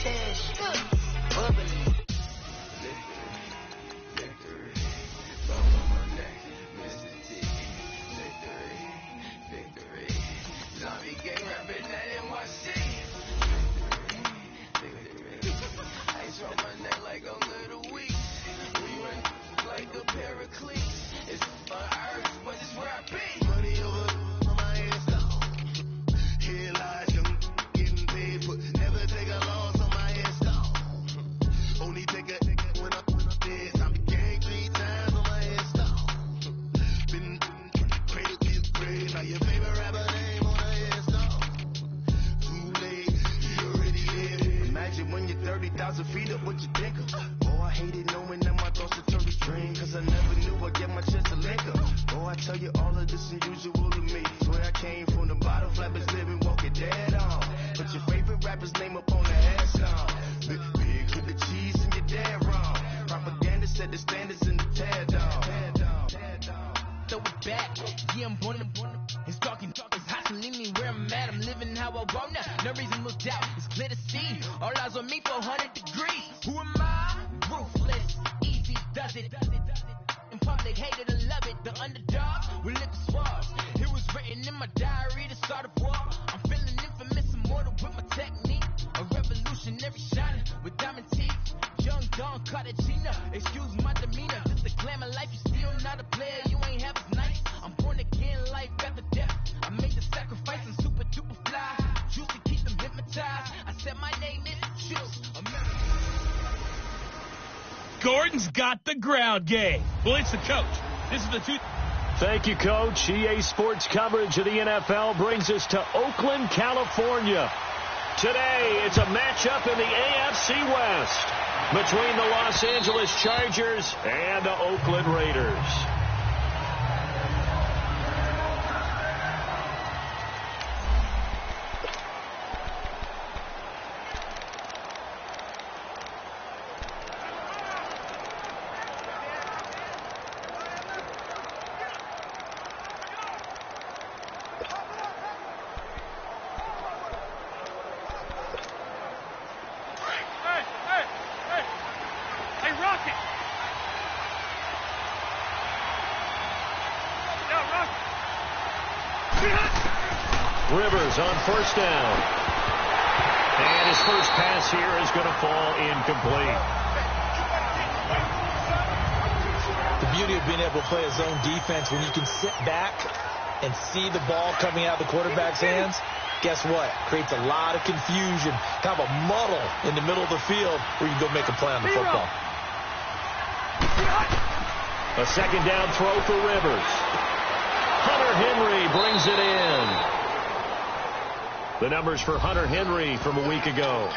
cash. Bubbling. Gordon's got the ground game. Well, it's the coach. This is the two. Thank you, Coach. EA Sports coverage of the NFL brings us to Oakland, California. Today, it's a matchup in the AFC West between the Los Angeles Chargers and the Oakland Raiders. Rivers on first down. And his first pass here is going to fall incomplete. The beauty of being able to play a zone defense when you can sit back and see the ball coming out of the quarterback's hands, guess what? Creates a lot of confusion, kind of a muddle in the middle of the field where you can go make a play on the football. A second down throw for Rivers. Hunter Henry brings it in. The numbers for Hunter Henry from a week ago.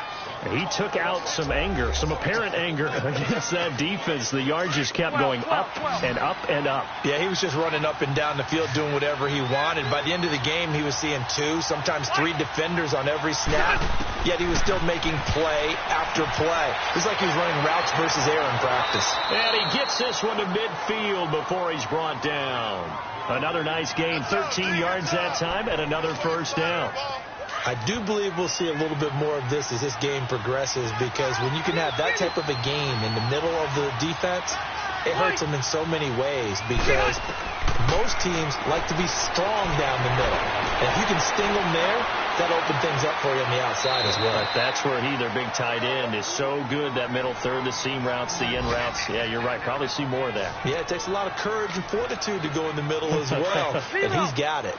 He took out some anger, some apparent anger against that defense. The yards just kept going up and up and up. Yeah, he was just running up and down the field doing whatever he wanted. By the end of the game, he was seeing 2, sometimes 3 defenders on every snap. Yet he was still making play after play. It was like he was running routes versus air in practice. And he gets this one to midfield before he's brought down. Another nice gain, 13 yards that time, and another first down. I do believe we'll see a little bit more of this as this game progresses, because when you can have that type of a game in the middle of the defense, it hurts them in so many ways, because most teams like to be strong down the middle. And if you can sting them there, that'll open things up for you on the outside as well. But that's where their big tight end, is so good, that middle third, the seam routes, the in routes. Yeah, you're right. Probably see more of that. Yeah, it takes a lot of courage and fortitude to go in the middle as well, and he's got it.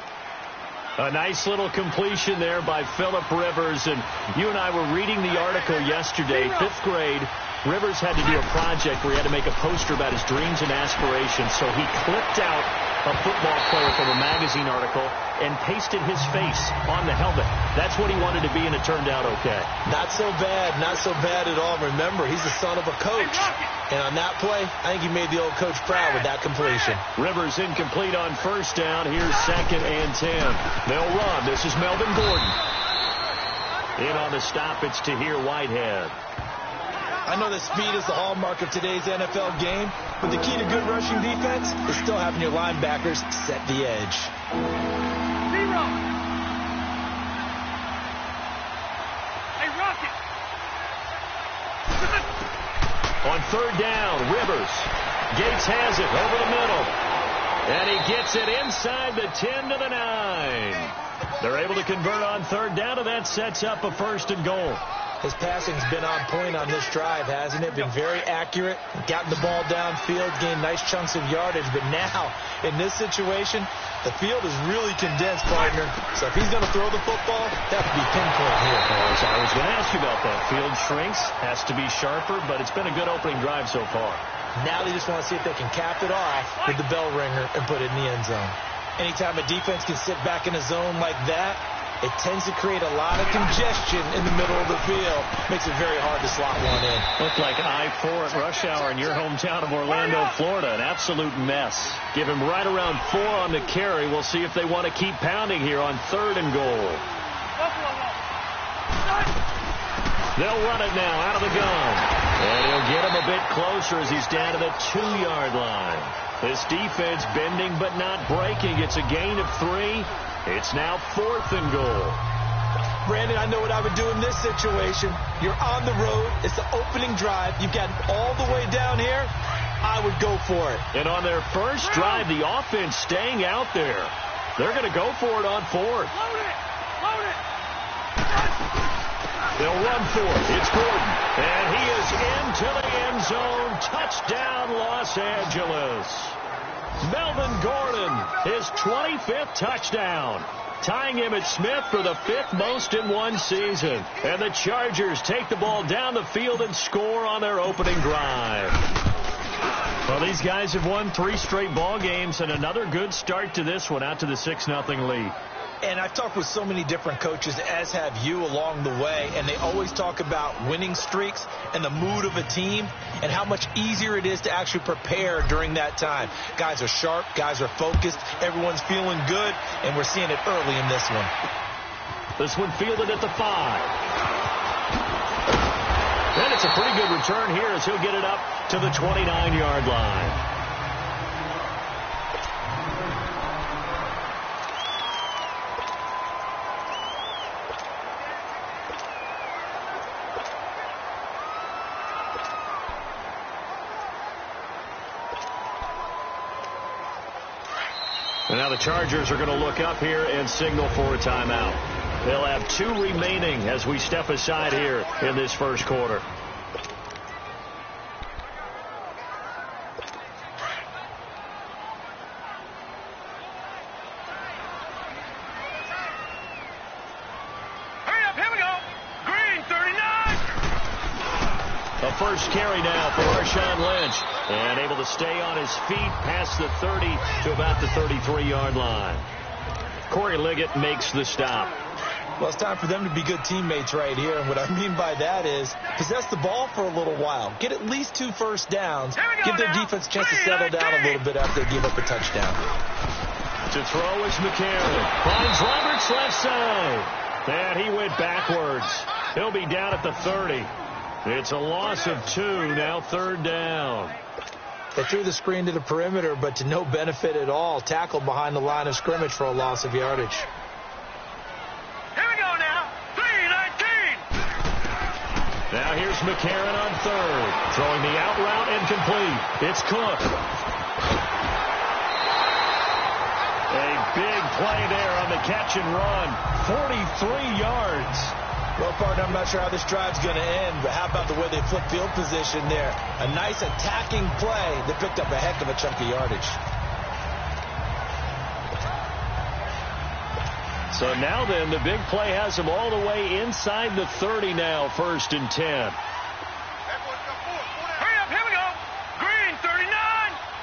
A nice little completion there by Phillip Rivers. And you and I were reading the article yesterday, 5th grade. Rivers had to do a project where he had to make a poster about his dreams and aspirations. So he clipped out a football player from a magazine article and pasted his face on the helmet. That's what he wanted to be, and it turned out okay. Not so bad. Not so bad at all. Remember, he's the son of a coach. And on that play, I think he made the old coach proud with that completion. Rivers incomplete on first down. Here's 2nd and 10. They'll run. This is Melvin Gordon. In on the stop, it's Tahir Whitehead. I know that speed is the hallmark of today's NFL game, but the key to good rushing defense is still having your linebackers set the edge. Hey, Rocket! third down. Rivers. Gates has it over the middle. And he gets it inside the 10 to the 9. They're able to convert on third down, and that sets up a 1st and goal. His passing's been on point on this drive, hasn't it? Been very accurate, gotten the ball downfield, gained nice chunks of yardage. But now, in this situation, the field is really condensed, partner. So if he's going to throw the football, that would be pinpoint here. So I was going to ask you about that. Field shrinks, has to be sharper, but it's been a good opening drive so far. Now they just want to see if they can cap it off with the bell ringer and put it in the end zone. Anytime a defense can sit back in a zone like that, it tends to create a lot of congestion in the middle of the field. Makes it very hard to slot one in. Looked like I-4 at rush hour in your hometown of Orlando, Florida. An absolute mess. Give him right around 4 on the carry. We'll see if they want to keep pounding here on 3rd and goal. They'll run it now out of the gun. And he'll get him a bit closer as he's down to the 2-yard line. This defense bending but not breaking. It's a gain of 3. It's now 4th and goal. Brandon, I know what I would do in this situation. You're on the road. It's the opening drive. You've gotten all the way down here. I would go for it. And on their first drive, the offense staying out there. They're going to go for it on 4th. Load it! Load it! They'll run for it. It's Gordon. And he is into the end zone. Touchdown, Los Angeles. Melvin Gordon, his 25th touchdown. Tying him at Smith for the 5th most in one season. And the Chargers take the ball down the field and score on their opening drive. Well, these guys have won 3 straight ball games and another good start to this one out to the 6-0 lead. And I've talked with so many different coaches, as have you, along the way, and they always talk about winning streaks and the mood of a team and how much easier it is to actually prepare during that time. Guys are sharp, guys are focused, everyone's feeling good, and we're seeing it early in this one. This one fielded at the 5. And it's a pretty good return here as he'll get it up to the 29-yard line. And now the Chargers are going to look up here and signal for a timeout. They'll have 2 remaining as we step aside here in this first quarter. Hurry up, here we go. Green, 39. A first carry now for Marshawn Lynch. And able to stay on his feet past the 30 to about the 33-yard line. Corey Liggett makes the stop. Well, it's time for them to be good teammates right here. And what I mean by that is possess the ball for a little while. Get at least 2 first downs. Give their defense a chance to settle down a little bit after they give up a touchdown. To throw is McCarron. Finds Roberts left side. And he went backwards. He'll be down at the 30. It's a loss of 2, now 3rd down. They threw the screen to the perimeter, but to no benefit at all. Tackled behind the line of scrimmage for a loss of yardage. Here we go now. 3-19. Now here's McCarron on 3rd. Throwing the out route incomplete. It's Cook. A big play there on the catch and run. 43 yards. Well, partner, I'm not sure how this drive's going to end, but how about the way they flip field position there? A nice attacking play that picked up a heck of a chunk of yardage. So now then, the big play has them all the way inside the 30 now, 1st and 10. Hurry up, here we go. Green, 39.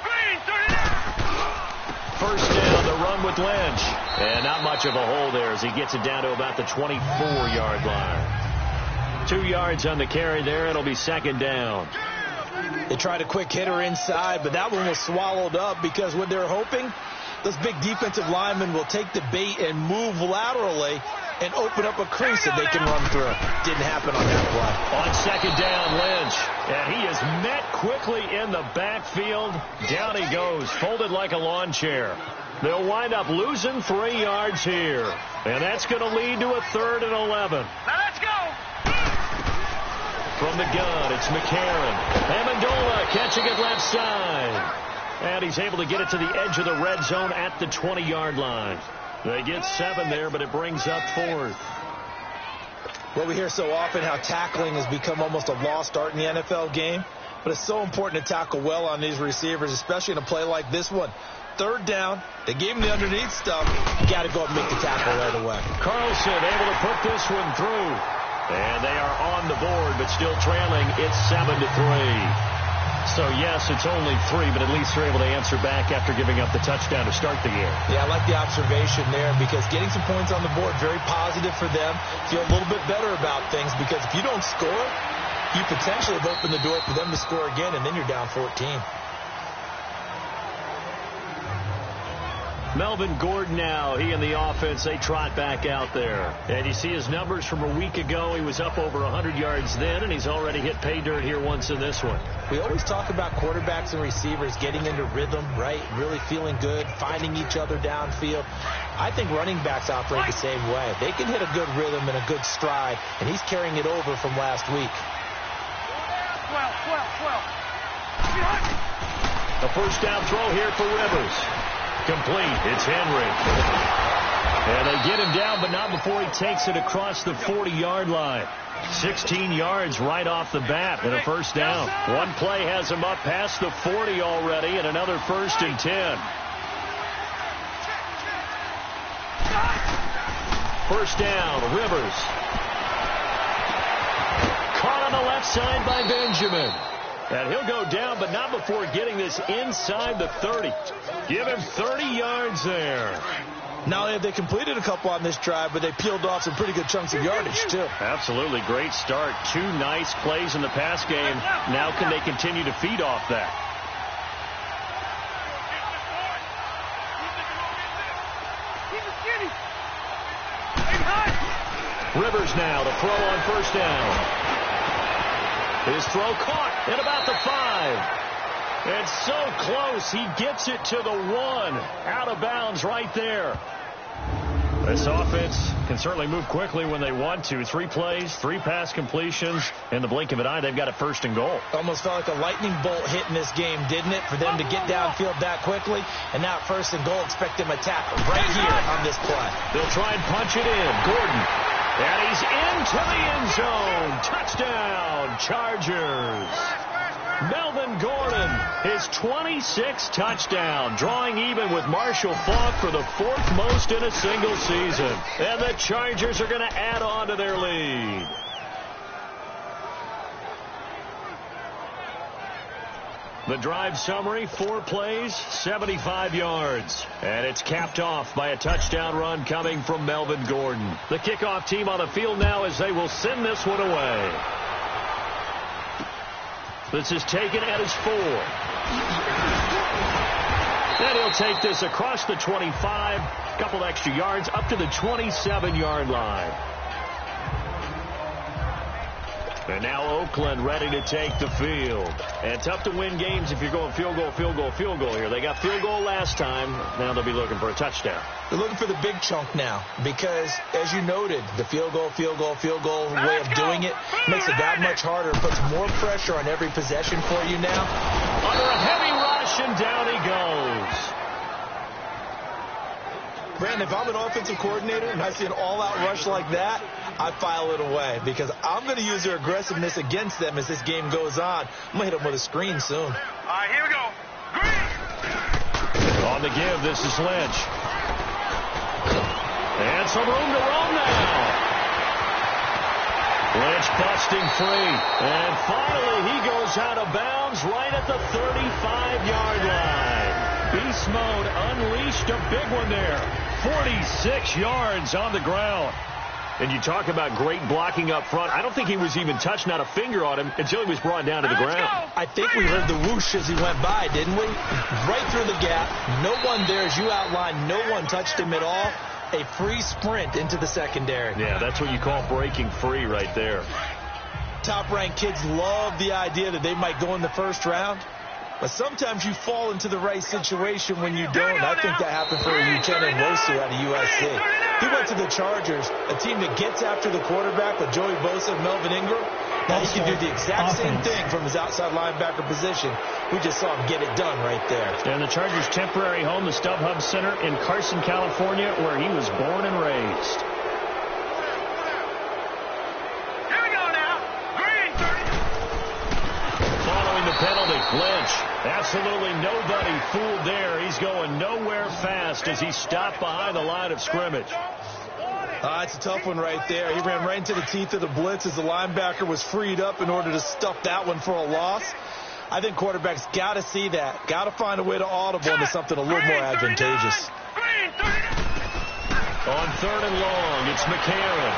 Green, 39. First down, the run with Lynch. And not much of a hole there as he gets it down to about the 24-yard line. 2 yards on the carry there. It'll be 2nd down. They tried a quick hitter inside, but that one was swallowed up because what they're hoping, those big defensive linemen will take the bait and move laterally and open up a crease that they can run through. Didn't happen on that play. On 2nd down, Lynch. And he is met quickly in the backfield. Down he goes, folded like a lawn chair. They'll wind up losing 3 yards here. And that's going to lead to a 3rd and 11. Now let's go. From the gun, it's McCarron. Amendola catching it left side. And he's able to get it to the edge of the red zone at the 20-yard line. They get 7 there, but it brings up 4th. Well, we hear so often how tackling has become almost a lost art in the NFL game. But it's so important to tackle well on these receivers, especially in a play like this one. 3rd down, they gave him the underneath stuff. You got to go up and make the tackle right away. Carlson able to put this one through. And they are on the board, but still trailing. It's 7-3. So, yes, it's only 3, but at least they're able to answer back after giving up the touchdown to start the game. Yeah, I like the observation there because getting some points on the board, very positive for them. Feel a little bit better about things because if you don't score, you potentially have opened the door for them to score again, and then you're down 14. Melvin Gordon now, he and the offense, they trot back out there. And you see his numbers from a week ago. He was up over 100 yards then, and he's already hit pay dirt here once in this one. We always talk about quarterbacks and receivers getting into rhythm, right? Really feeling good, finding each other downfield. I think running backs operate the same way. They can hit a good rhythm and a good stride, and he's carrying it over from last week. 12. A first down throw here for Rivers. Complete. It's Henry. And they get him down, but not before he takes it across the 40-yard line. 16 yards right off the bat and a first down. One play has him up past the 40 already and another 1st and 10. First down, Rivers. Caught on the left side by Benjamin. And he'll go down, but not before getting this inside the 30. Give him 30 yards there. Not only have they completed a couple on this drive, but they peeled off some pretty good chunks of yardage, too. Absolutely. Great start. 2 nice plays in the pass game. Now can they continue to feed off that? Rivers now to throw on first down. His throw caught at about the 5. And so close, he gets it to the 1. Out of bounds right there. This offense can certainly move quickly when they want to. 3 plays, 3 pass completions. In the blink of an eye, they've got a 1st and goal. Almost felt like a lightning bolt hit in this game, didn't it? For them to get downfield that quickly. And now 1st and goal, expect them to tackle right here on this play. They'll try and punch it in. Gordon. And he's into the end zone. Touchdown, Chargers. Melvin Gordon, his 26th touchdown, drawing even with Marshall Faulk for the 4th most in a single season. And the Chargers are going to add on to their lead. The drive summary, 4 plays, 75 yards. And it's capped off by a touchdown run coming from Melvin Gordon. The kickoff team on the field now as they will send this one away. This is taken at his 4. Then he'll take this across the 25, a couple extra yards, up to the 27-yard line. And now Oakland ready to take the field. And tough to win games if you're going field goal here. They got field goal last time. Now they'll be looking for a touchdown. They're looking for the big chunk now because, as you noted, the field goal way of doing it makes it that much harder. Puts more pressure on every possession for you now. Under a heavy rush, and down he goes. Brandon, if I'm an offensive coordinator and I see an all-out rush like that, I file it away because I'm going to use their aggressiveness against them as this game goes on. I'm going to hit them with a screen soon. All right, here we go. Green. On the give, this is Lynch. And some room to roam now. Lynch busting free. And finally, he goes out of bounds right at the 35-yard line. Beast mode unleashed, a big one there. 46 yards on the ground. And you talk about great blocking up front. I don't think he was even touched, not a finger on him, until he was brought down to the ground. I think we heard the whoosh as he went by, didn't we? Right through the gap. No one there, as you outlined. No one touched him at all. A free sprint into the secondary. Yeah, that's what you call breaking free right there. Top-ranked kids love the idea that they might go in the first round. But sometimes you fall into the right situation when you don't. I think that happened for Uchenna Nwosu out of USC. He went to the Chargers, a team that gets after the quarterback with Joey Bosa and Melvin Ingram. Now, he can do the exact same thing from his outside linebacker position. We just saw him get it done right there. And the Chargers' temporary home, the StubHub Center in Carson, California, where he was born and raised. Here we go now. Green 30. Following the penalty, Lynch. Absolutely nobody fooled there. He's going nowhere fast as he stopped behind the line of scrimmage. It's a tough one right there. He ran right into the teeth of the blitz as the linebacker was freed up in order to stuff that one for a loss. I think quarterbacks got to see that. Got to find a way to audible into something a little more advantageous. On 3rd and long, it's McCarron.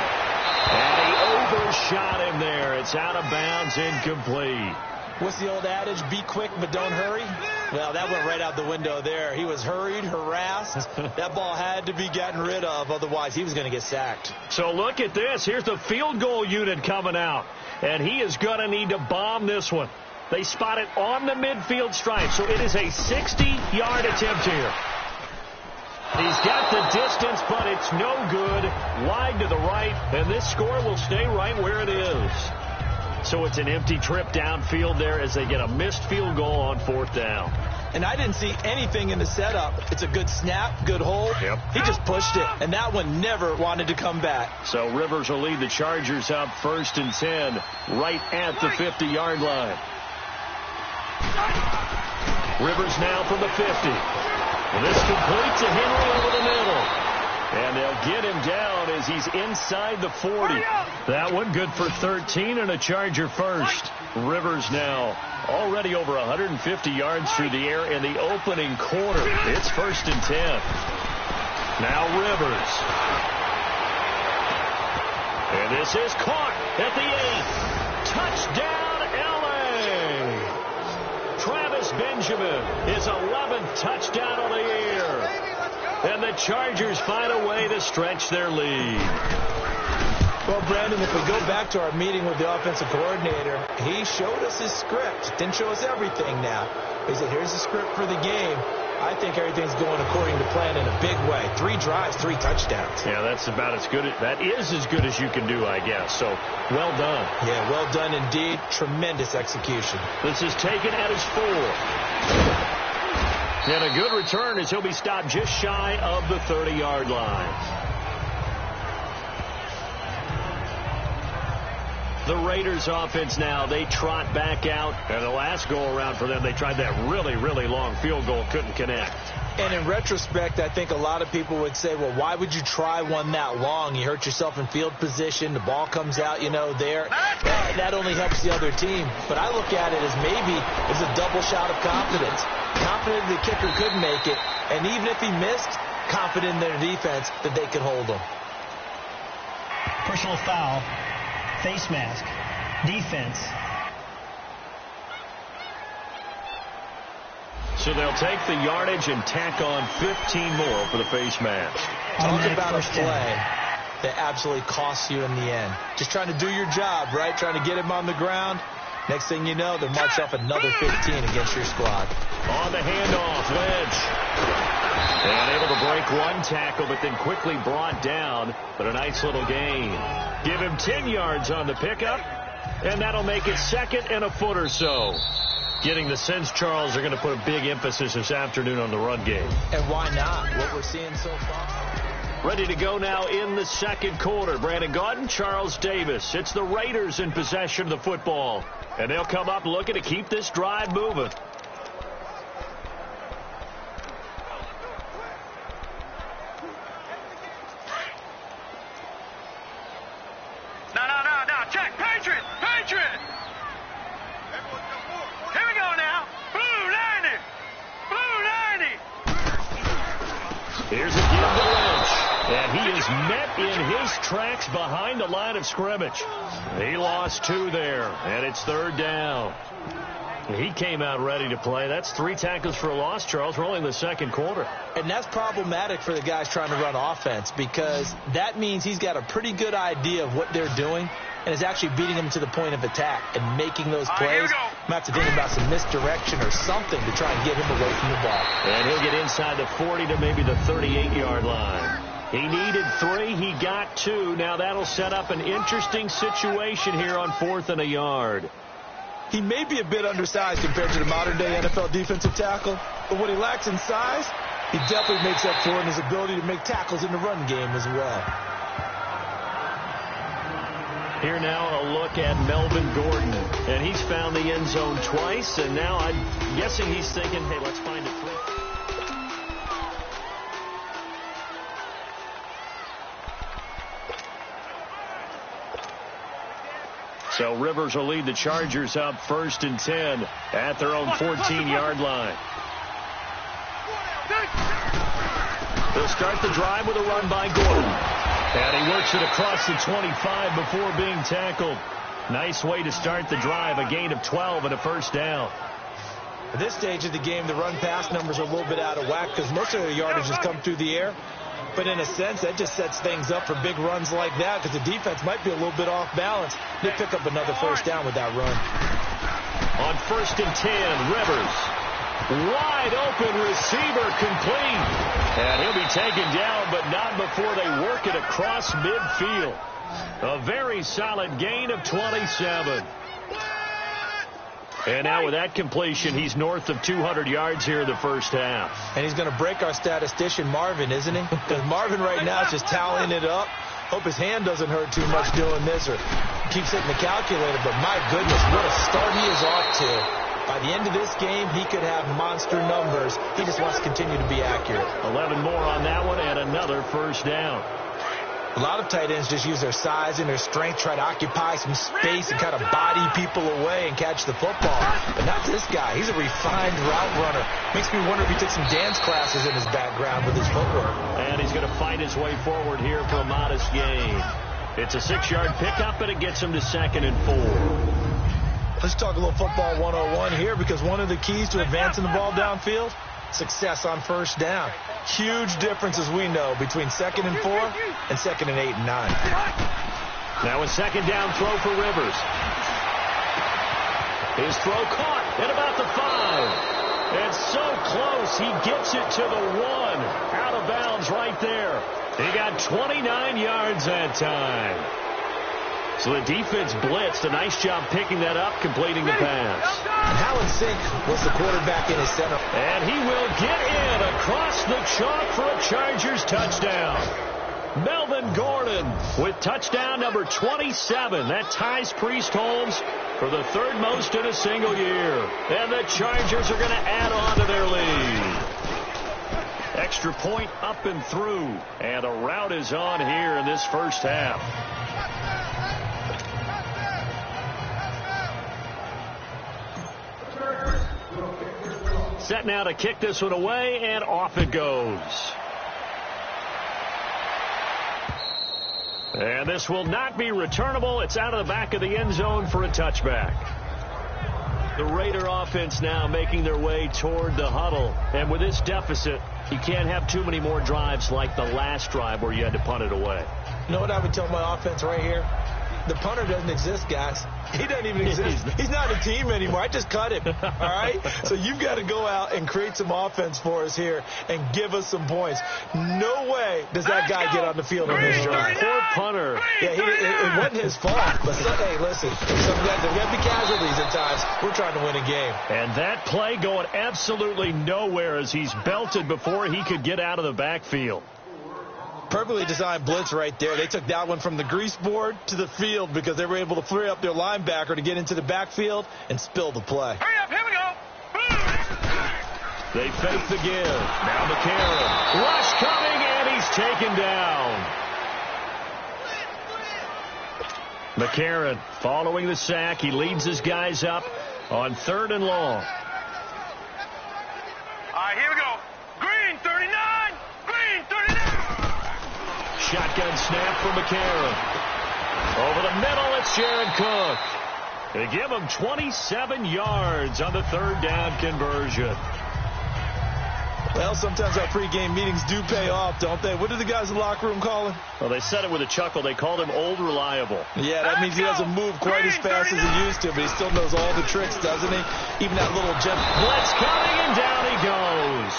And he overshot him there. It's out of bounds, incomplete. What's the old adage? Be quick, but don't hurry. Well, that went right out the window there. He was hurried, harassed. That ball had to be gotten rid of. Otherwise, he was going to get sacked. So look at this. Here's the field goal unit coming out. And he is going to need to bomb this one. They spot it on the midfield stripe. So it is a 60-yard attempt here. He's got the distance, but it's no good. Wide to the right. And this score will stay right where it is. So it's an empty trip downfield there as they get a missed field goal on 4th down. And I didn't see anything in the setup. It's a good snap, good hold. Yep. He just pushed it, and that one never wanted to come back. So Rivers will lead the Chargers up 1st and 10 right at the 50-yard line. Rivers now from the 50. And this completes a Henry over the middle. And they'll get him down as he's inside the 40. That one good for 13 and a Charger first. Rivers now already over 150 yards through the air in the opening quarter. It's 1st and 10. Now Rivers. And this is caught at the 8. Touchdown, L.A. Travis Benjamin, his 11th touchdown of the year. And the Chargers find a way to stretch their lead. Well, Brandon, if we go back to our meeting with the offensive coordinator, he showed us his script. Didn't show us everything now. He said, here's the script for the game. I think everything's going according to plan in a big way. 3 drives, 3 touchdowns. Yeah, that's about as good. That is as good as you can do, I guess. So, well done. Yeah, well done indeed. Tremendous execution. This is taken at his 4. And a good return as he'll be stopped just shy of the 30-yard line. The Raiders offense now, they trot back out. And the last go-around for them, they tried that really, really long field goal, couldn't connect. And in retrospect, I think a lot of people would say, well, why would you try one that long? You hurt yourself in field position. The ball comes out, there. That only helps the other team. But I look at it as maybe it's a double shot of confidence. Confident the kicker could make it. And even if he missed, confident in their defense that they could hold him. Personal foul. Face mask. Defense. So they'll take the yardage and tack on 15 more for the face mask. Talk about a play that absolutely costs you in the end. Just trying to do your job, right? Trying to get him on the ground. Next thing you know, they'll march off another 15 against your squad. On the handoff, Lynch. And able to break one tackle, but then quickly brought down. But a nice little gain. Give him 10 yards on the pickup, and that'll make it 2nd and a foot or so. Getting the sense, Charles, are going to put a big emphasis this afternoon on the run game. And why not? What we're seeing so far. Ready to go now in the 2nd quarter. Brandon Gaudin, Charles Davis. It's the Raiders in possession of the football. And they'll come up looking to keep this drive moving. No. Check. Patriot. Here we go now. Blue 90. Here's a give to Lynch. And he is met in his tracks behind the line of scrimmage. He lost 2 there, and it's 3rd down. He came out ready to play. That's 3 tackles for a loss, Charles. We're only in the 2nd quarter. And that's problematic for the guys trying to run offense because that means he's got a pretty good idea of what they're doing and is actually beating them to the point of attack and making those plays. Might have to think about some misdirection or something to try and get him away from the ball. And he'll get inside the 40 to maybe the 38-yard line. He needed 3. He got 2. Now that'll set up an interesting situation here on 4th and a yard. He may be a bit undersized compared to the modern-day NFL defensive tackle, but what he lacks in size, he definitely makes up for in his ability to make tackles in the run game as well. Here now a look at Melvin Gordon, and he's found the end zone twice, and now I'm guessing he's thinking, hey, let's find a 3. So Rivers will lead the Chargers up 1st and 10 at their own 14-yard line. They'll start the drive with a run by Gordon. And he works it across the 25 before being tackled. Nice way to start the drive, a gain of 12 and a first down. At this stage of the game, the run-pass numbers are a little bit out of whack because most of the yardage has come through the air. But in a sense, that just sets things up for big runs like that because the defense might be a little bit off balance. They pick up another first down with that run. On 1st and 10, Rivers. Wide open receiver complete. And he'll be taken down, but not before they work it across midfield. A very solid gain of 27. And now with that completion, he's north of 200 yards here in the first half. And he's going to break our statistician Marvin, isn't he? Because Marvin right now is just tallying it up. Hope his hand doesn't hurt too much doing this or keeps hitting the calculator. But my goodness, what a start he is off to. By the end of this game, he could have monster numbers. He just wants to continue to be accurate. 11 more on that one and another first down. A lot of tight ends just use their size and their strength, try to occupy some space and kind of body people away and catch the football. But not this guy. He's a refined route runner. Makes me wonder if he took some dance classes in his background with his footwork. And he's going to fight his way forward here for a modest gain. It's a 6-yard pickup, and it gets him to 2nd and 4. Let's talk a little football 101 here because one of the keys to advancing the ball downfield, success on first down. Huge difference, as we know, between 2nd and 4 and 2nd and 8 and 9. Now a 2nd down throw for Rivers. His throw caught at about the 5. And so close, he gets it to the 1. Out of bounds right there. He got 29 yards that time. So the defense blitzed. A nice job picking that up, completing the pass. And how in sync was the quarterback in his center? And he will get in across the chalk for a Chargers touchdown. Melvin Gordon with touchdown number 27. That ties Priest Holmes for the 3rd most in a single year. And the Chargers are going to add on to their lead. Extra point up and through. And a rout is on here in this first half. Set now to kick this one away, and off it goes. And this will not be returnable. It's out of the back of the end zone for a touchback. The Raider offense now making their way toward the huddle. And with this deficit, you can't have too many more drives like the last drive where you had to punt it away. You know what I would tell my offense right here? The punter doesn't exist, guys. He doesn't even exist. He's not a team anymore. I just cut him. All right? So you've got to go out and create some offense for us here and give us some points. No way does that guy get on the field on this drive. Poor punter. Yeah, it wasn't his fault. But, hey, listen, some guys, there got to be casualties at times. We're trying to win a game. And that play going absolutely nowhere as he's belted before he could get out of the backfield. Perfectly designed blitz right there. They took that one from the grease board to the field because they were able to free up their linebacker to get into the backfield and spill the play. Hurry up, here we go. They fake the give. Now McCarron. Rush coming, and he's taken down. McCarron following the sack. He leads his guys up on 3rd and long. All right, here we go. Green 39. Green 39. Shotgun snap for McCarron. Over the middle, it's Jared Cook. They give him 27 yards on the 3rd down conversion. Well, sometimes our pregame meetings do pay off, don't they? What do the guys in the locker room call him? Well, they said it with a chuckle. They called him Old Reliable. Yeah, that means he doesn't move quite as fast as he used to, but he still knows all the tricks, doesn't he? Even that little jet. Blitz coming, and down he goes.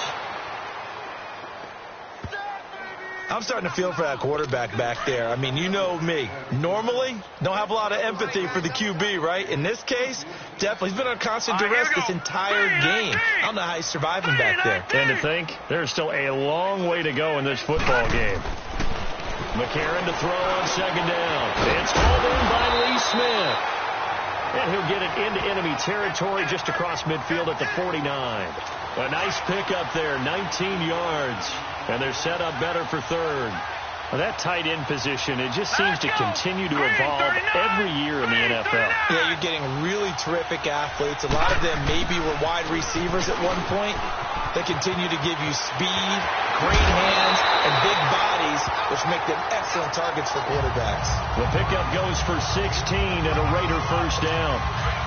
I I'm starting to feel for that quarterback back there. I mean, you know me. Normally, don't have a lot of empathy for the QB, right? In this case, definitely. He's been under constant duress this entire game. I don't know how he's surviving back there. And to think, there's still a long way to go in this football game. McCarron to throw on second down. It's hauled in by Lee Smith. And he'll get it into enemy territory just across midfield at the 49. A nice pickup there, 19 yards. And they're set up better for third. Well, that tight end position, it just seems to continue to evolve every year in the NFL. Yeah, you're getting really terrific athletes. A lot of them maybe were wide receivers at one point. They continue to give you speed, great hands, and big bodies, which make them excellent targets for quarterbacks. The pickup goes for 16 and a Raider first down.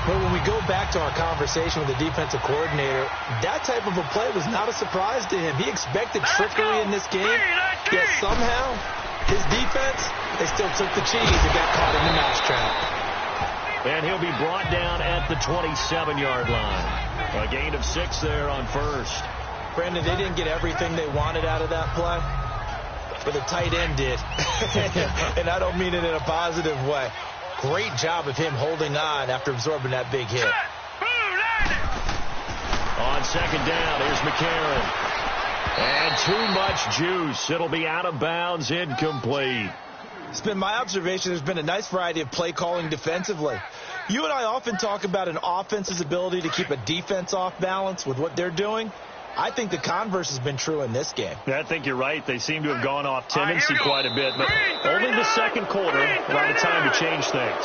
But when we go back to our conversation with the defensive coordinator, that type of a play was not a surprise to him. He expected trickery in this game, yet somehow his defense, they still took the cheese and got caught in the mousetrap. And he'll be brought down at the 27-yard line. A gain of 6 there on first. Brandon, they didn't get everything they wanted out of that play, but the tight end did. And I don't mean it in a positive way. Great job of him holding on after absorbing that big hit. On second down, here's McCarron. And too much juice. It'll be out of bounds, incomplete. It's been my observation there's been a nice variety of play calling defensively. You and I often talk about an offense's ability to keep a defense off balance with what they're doing. I think the converse has been true in this game. Yeah, I think you're right. They seem to have gone off tendency quite a bit, but only the second quarter, a lot of time to change things.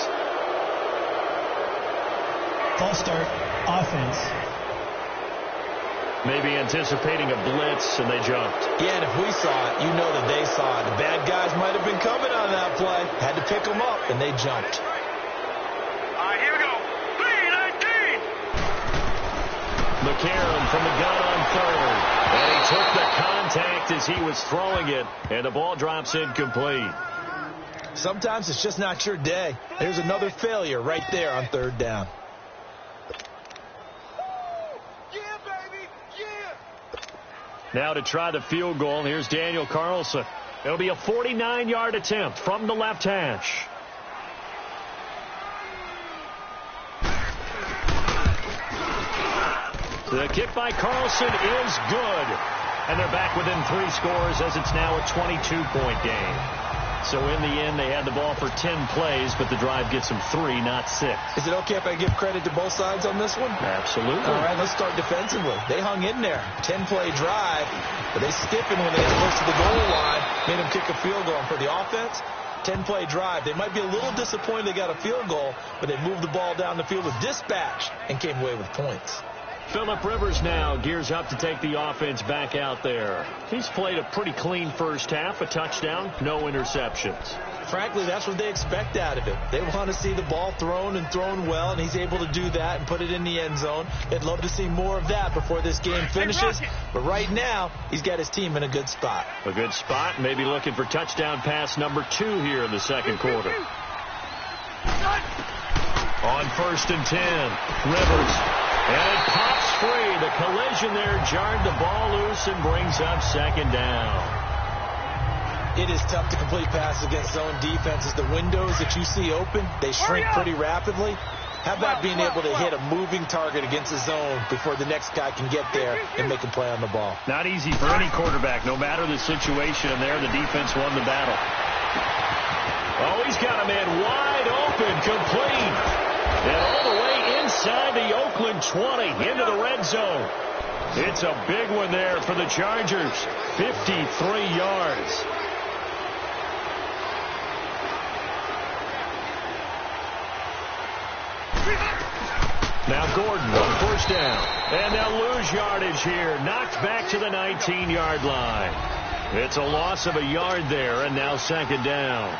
False start, offense. Maybe anticipating a blitz, and they jumped. Yeah, and if we saw it, you know that they saw it. The bad guys might have been coming on that play. Had to pick them up, and they jumped. Here we go. 3-19. McCarron from the gun on third. And he took the contact as he was throwing it, and the ball drops incomplete. Sometimes it's just not your day. There's another failure right there on third down. Now to try the field goal, here's Daniel Carlson. It'll be a 49-yard attempt from the left hash. The kick by Carlson is good. And they're back within 3 scores as it's now a 22-point game. So in the end, they had the ball for 10 plays, but the drive gets them 3, not 6. Is it okay if I give credit to both sides on this one? Absolutely. All right, let's start defensively. They hung in there. 10-play drive, but they stiffened when they got close to the goal line, made them kick a field goal. And for the offense, 10-play drive. They might be a little disappointed they got a field goal, but they moved the ball down the field with dispatch and came away with points. Phillip Rivers now gears up to take the offense back out there. He's played a pretty clean first half, a touchdown, no interceptions. Frankly, that's what they expect out of him. They want to see the ball thrown and thrown well, and he's able to do that and put it in the end zone. They'd love to see more of that before this game finishes. But right now, he's got his team in a good spot. A good spot, maybe looking for touchdown pass number 2 here in the second quarter. On 1st and 10, Rivers. And it pops free. The collision there jarred the ball loose and brings up second down. It is tough to complete passes against zone defenses. The windows that you see open, they shrink pretty rapidly. How about being able to hit a moving target against the zone before the next guy can get there and make a play on the ball? Not easy for any quarterback, no matter the situation. And there, the defense won the battle. Oh, he's got a man wide open, complete. And all the way inside the Oakland 20 into the red zone. It's a big one there for the Chargers. 53 yards. Now Gordon on first down. And they'll lose yardage here. Knocked back to the 19-yard line. It's a loss of a yard there, and now second down.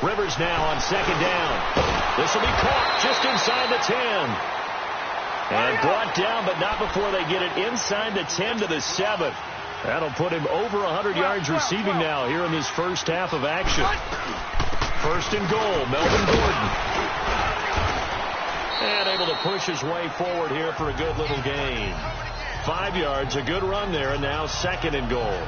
Rivers now on second down. This will be caught just inside the 10. And brought down, but not before they get it inside the 10 to the 7. That'll put him over 100 yards receiving now here in this first half of action. 1st and goal, Melvin Gordon. And able to push his way forward here for a good little gain. 5 yards, a good run there, and now 2nd and goal.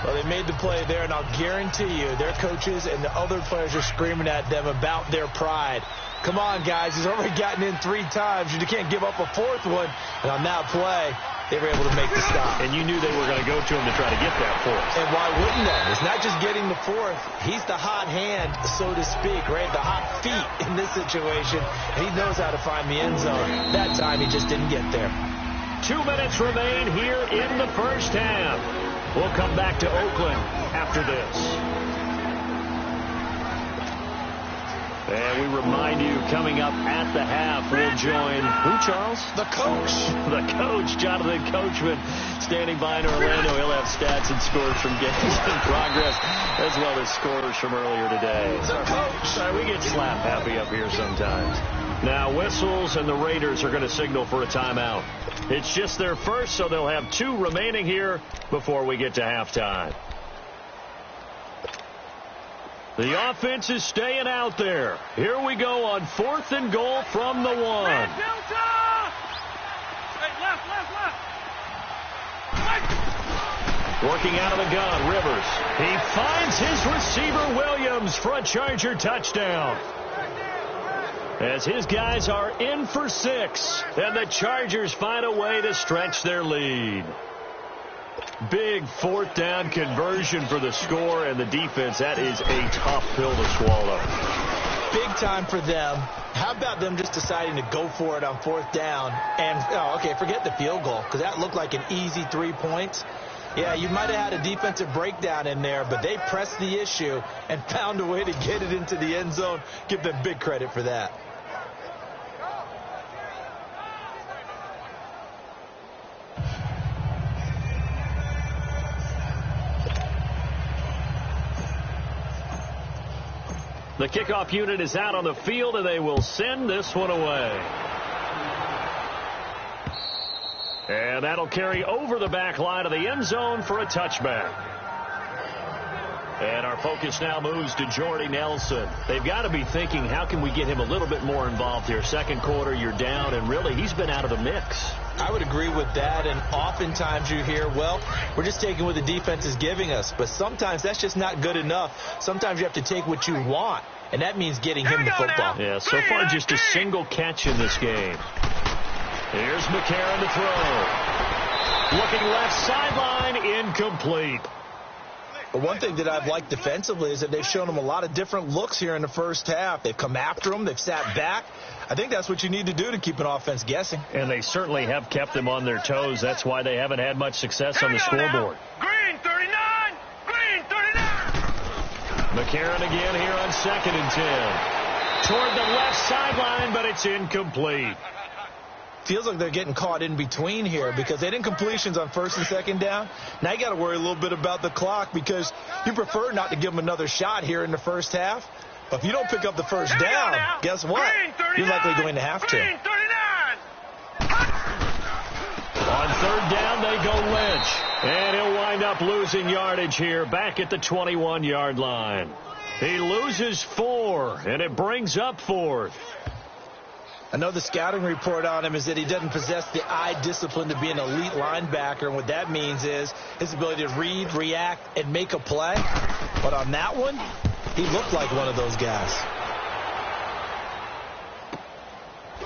Well, they made the play there, and I'll guarantee you their coaches and the other players are screaming at them about their pride. Come on, guys. He's already gotten in 3 times. You can't give up a 4th one. And on that play, they were able to make the stop. And you knew they were going to go to him to try to get that 4th. And why wouldn't they? It's not just getting the 4th. He's the hot hand, so to speak, right? The hot feet in this situation. And he knows how to find the end zone. That time, he just didn't get there. 2 minutes remain here in the first half. We'll come back to Oakland after this. And we remind you, coming up at the half, we'll join, who, Charles? The coach. The coach, Jonathan Coachman, standing by in Orlando. He'll have stats and scores from games in progress, as well as scores from earlier today. The coach. Sorry, we get slap happy up here sometimes. Now, whistles, and the Raiders are going to signal for a timeout. It's just their first, so they'll have 2 remaining here before we get to halftime. The offense is staying out there. Here we go on 4th and goal from the 1. Working out of the gun, Rivers. He finds his receiver, Williams, for a Charger touchdown. As his guys are in for 6, and the Chargers find a way to stretch their lead. Big 4th down conversion for the score, and the defense, that is a tough pill to swallow. Big time for them. How about them just deciding to go for it on 4th down? And, okay, forget the field goal, because that looked like an easy 3 points. Yeah, you might have had a defensive breakdown in there, but they pressed the issue and found a way to get it into the end zone. Give them big credit for that. The kickoff unit is out on the field, and they will send this one away. And that'll carry over the back line of the end zone for a touchback. And our focus now moves to Jordy Nelson. They've got to be thinking, how can we get him a little bit more involved here? 2nd quarter, you're down, and really, he's been out of the mix. I would agree with that, and oftentimes you hear, well, we're just taking what the defense is giving us. But sometimes that's just not good enough. Sometimes you have to take what you want, and that means getting him the football. Yeah, so far just a single catch in this game. Here's McCarron to throw. Looking left sideline, incomplete. But one thing that I've liked defensively is that they've shown them a lot of different looks here in the first half. They've come after them. They've sat back. I think that's what you need to do to keep an offense guessing. And they certainly have kept them on their toes. That's why they haven't had much success on the scoreboard. Green 39! Green 39! McCarron again here on 2nd and 10. Toward the left sideline, but it's incomplete. Feels like they're getting caught in between here because they didn't completions on 1st and 2nd down. Now you got to worry a little bit about the clock because you prefer not to give them another shot here in the first half. But if you don't pick up the first down, guess what? You're likely going to have to. On 3rd down, they go Lynch. And he'll wind up losing yardage here back at the 21-yard line. He loses 4, and it brings up 4th. I know the scouting report on him is that he doesn't possess the eye discipline to be an elite linebacker, and what that means is his ability to read, react, and make a play. But on that one, he looked like one of those guys.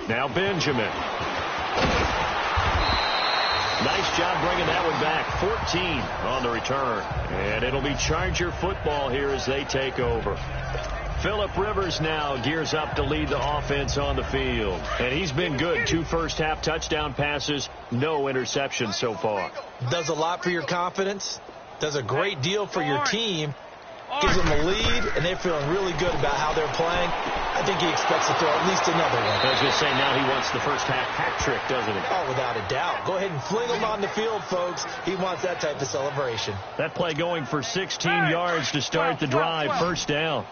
Now Benjamin. Nice job bringing that one back. 14 on the return. And it'll be Charger football here as they take over. Phillip Rivers now gears up to lead the offense on the field. And he's been good. 2 first-half touchdown passes, no interceptions so far. Does a lot for your confidence. Does a great deal for your team. Gives them a lead, and they're feeling really good about how they're playing. I think he expects to throw at least another one. I was going to say, now he wants the first-half hat trick, doesn't he? Oh, without a doubt. Go ahead and fling him on the field, folks. He wants that type of celebration. That play going for 16 yards to start the drive, 1st down.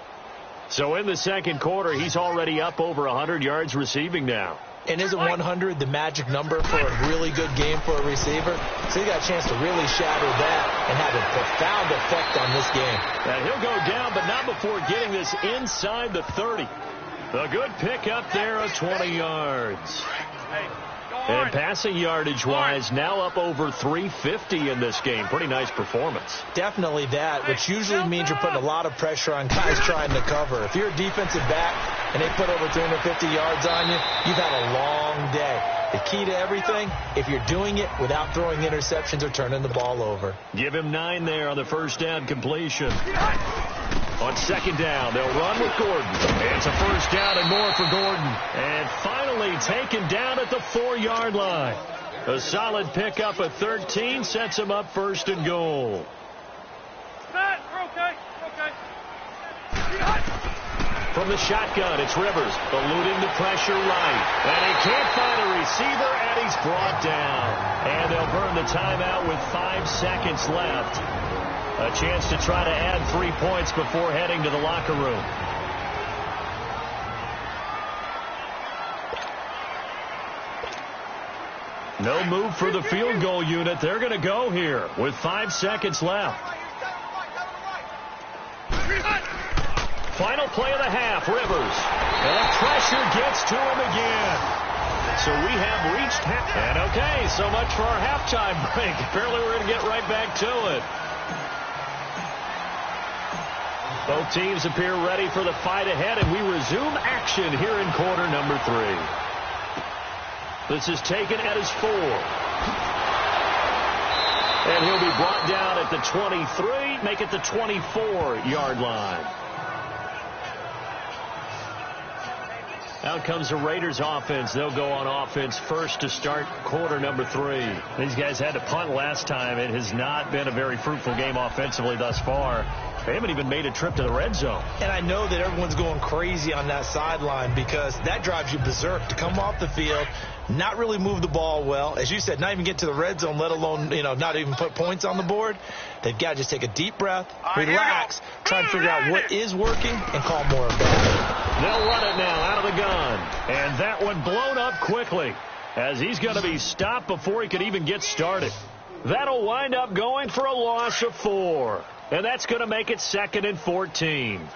So in the 2nd quarter, he's already up over 100 yards receiving now. And isn't 100 the magic number for a really good game for a receiver? So he got a chance to really shatter that and have a profound effect on this game. And he'll go down, but not before getting this inside the 30. A good pickup there of 20 yards. And passing yardage-wise, now up over 350 in this game. Pretty nice performance. Definitely that, which usually means you're putting a lot of pressure on guys trying to cover. If you're a defensive back and they put over 350 yards on you, you've had a long day. The key to everything, if you're doing it without throwing interceptions or turning the ball over. Give him 9 there on the first down completion. On second down, they'll run with Gordon. It's a first down and more for Gordon. And finally taken down at the 4-yard line. A solid pickup of 13 sets him up first and goal. From the shotgun, it's Rivers, eluding the pressure right. And he can't find a receiver, and he's brought down. And they'll burn the timeout with 5 seconds left. A chance to try to add 3 points before heading to the locker room. No move for the field goal unit. They're going to go here with 5 seconds left. Final play of the half, Rivers. And the pressure gets to him again. So we have reached half. And okay, so much for our halftime break. Apparently we're going to get right back to it. Both teams appear ready for the fight ahead, and we resume action here in quarter number 3. This is taken at his 4. And he'll be brought down at the 23, make it the 24-yard line. Out comes the Raiders offense. They'll go on offense first to start quarter number 3. These guys had to punt last time. It has not been a very fruitful game offensively thus far. They haven't even made a trip to the red zone. And I know that everyone's going crazy on that sideline because that drives you berserk to come off the field, not really move the ball well. As you said, not even get to the red zone, let alone, not even put points on the board. They've got to just take a deep breath, relax, try and figure out what is working, and call more of that. They'll run it now out of the gun. And that one blown up quickly as he's going to be stopped before he could even get started. That'll wind up going for a loss of 4. And that's going to make it 2nd and 14.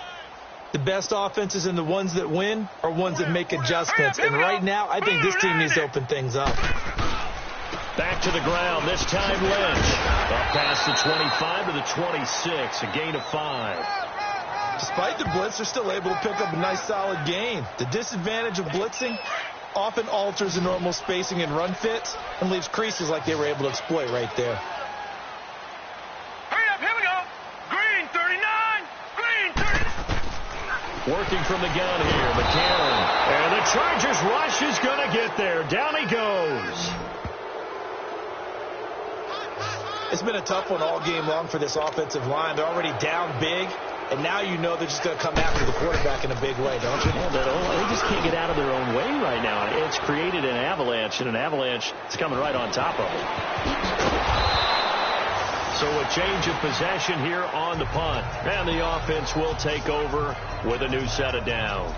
The best offenses and the ones that win are ones that make adjustments. And right now, I think this team needs to open things up. Back to the ground, this time Lynch. Up past the 25 to the 26, a gain of 5. Despite the blitz, they're still able to pick up a nice, solid gain. The disadvantage of blitzing often alters the normal spacing and run fits and leaves creases like they were able to exploit right there. Working from the gun here, McCarron. And the Chargers rush is going to get there. Down he goes. It's been a tough one all game long for this offensive line. They're already down big, and now you know they're just going to come after the quarterback in a big way, don't you? Yeah, they just can't get out of their own way right now. It's created an avalanche, and an avalanche is coming right on top of it. So a change of possession here on the punt. And the offense will take over with a new set of downs.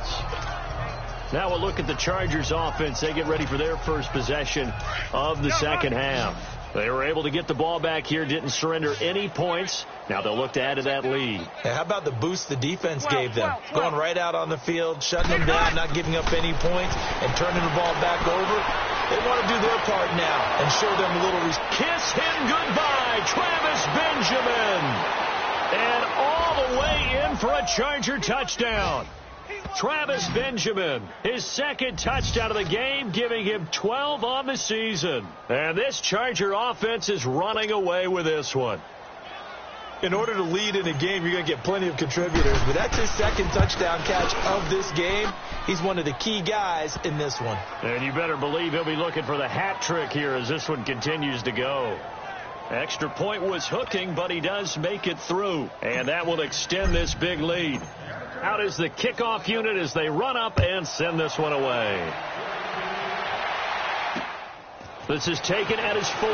Now we'll look at the Chargers offense. They get ready for their first possession of the second half. They were able to get the ball back here, didn't surrender any points. Now they'll look to add to that lead. And how about the boost the defense gave them? Going right out on the field, shutting them down, not giving up any points, and turning the ball back over. They want to do their part now and show them a little respect. Kiss him goodbye, Travis Benjamin. And all the way in for a Charger touchdown. Travis Benjamin, his second touchdown of the game, giving him 12 on the season. And this Charger offense is running away with this one. In order to lead in a game, you're going to get plenty of contributors, but that's his second touchdown catch of this game. He's one of the key guys in this one. And you better believe he'll be looking for the hat trick here as this one continues to go. Extra point was hooking, but he does make it through. And that will extend this big lead. Out is the kickoff unit as they run up and send this one away. This is taken at his 4.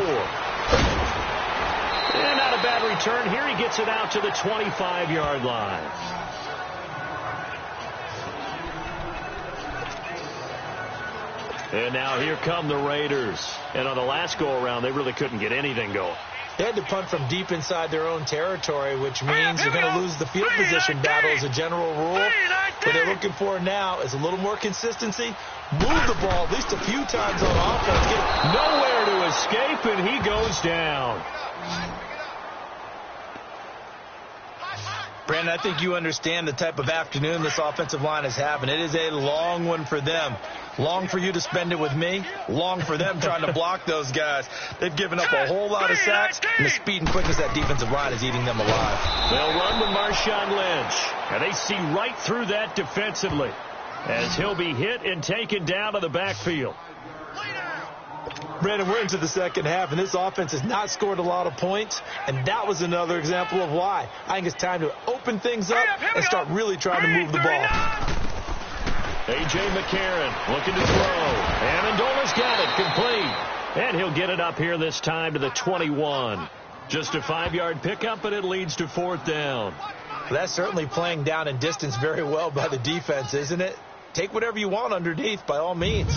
And not a bad return here. He gets it out to the 25-yard line. And now here come the Raiders. And on the last go-around, they really couldn't get anything going. They had to punt from deep inside their own territory, which means you're going to lose the field position battle as a general rule. What they're looking for now is a little more consistency. Move the ball at least a few times on offense. Get nowhere to escape, and he goes down. Brandon, I think you understand the type of afternoon this offensive line is having. It is a long one for them. Long for you to spend it with me. Long for them trying to block those guys. They've given up a whole lot of sacks, and the speed and quickness of that defensive line is eating them alive. They'll run with Marshawn Lynch, and they see right through that defensively as he'll be hit and taken down to the backfield. Brandon, we're into the second half, and this offense has not scored a lot of points, and that was another example of why. I think it's time to open things up and start really trying to move the ball. A.J. McCarron looking to throw. Amendola's got it complete. And he'll get it up here this time to the 21. Just a 5-yard pickup, and it leads to 4th down. Well, that's certainly playing down in distance very well by the defense, isn't it? Take whatever you want underneath, by all means.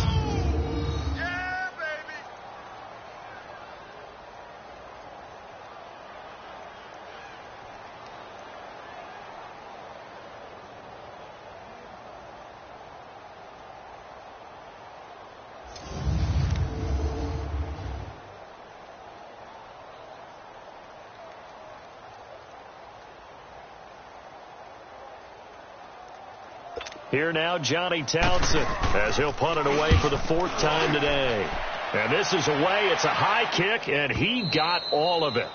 Here now, Johnny Townsend, as he'll punt it away for the 4th time today. And this is away. It's a high kick, and he got all of it.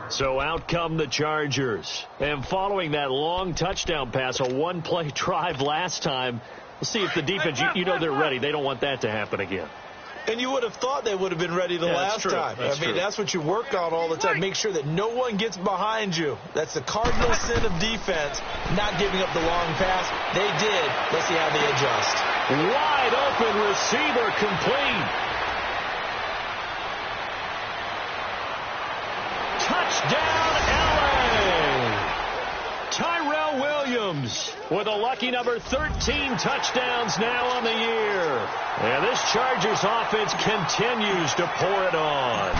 So out come the Chargers. And following that long touchdown pass, a one-play drive last time, we'll see if the defense, you know they're ready. They don't want that to happen again. And you would have thought they would have been ready the last time. That's what you work on all the time. Make sure that no one gets behind you. That's the cardinal sin of defense, not giving up the long pass. They did. Let's see how they adjust. Wide open receiver complete. Touchdown, L.A. Tyrell Williams with a lucky number 13 touchdowns now on the year. And this Chargers offense continues to pour it on.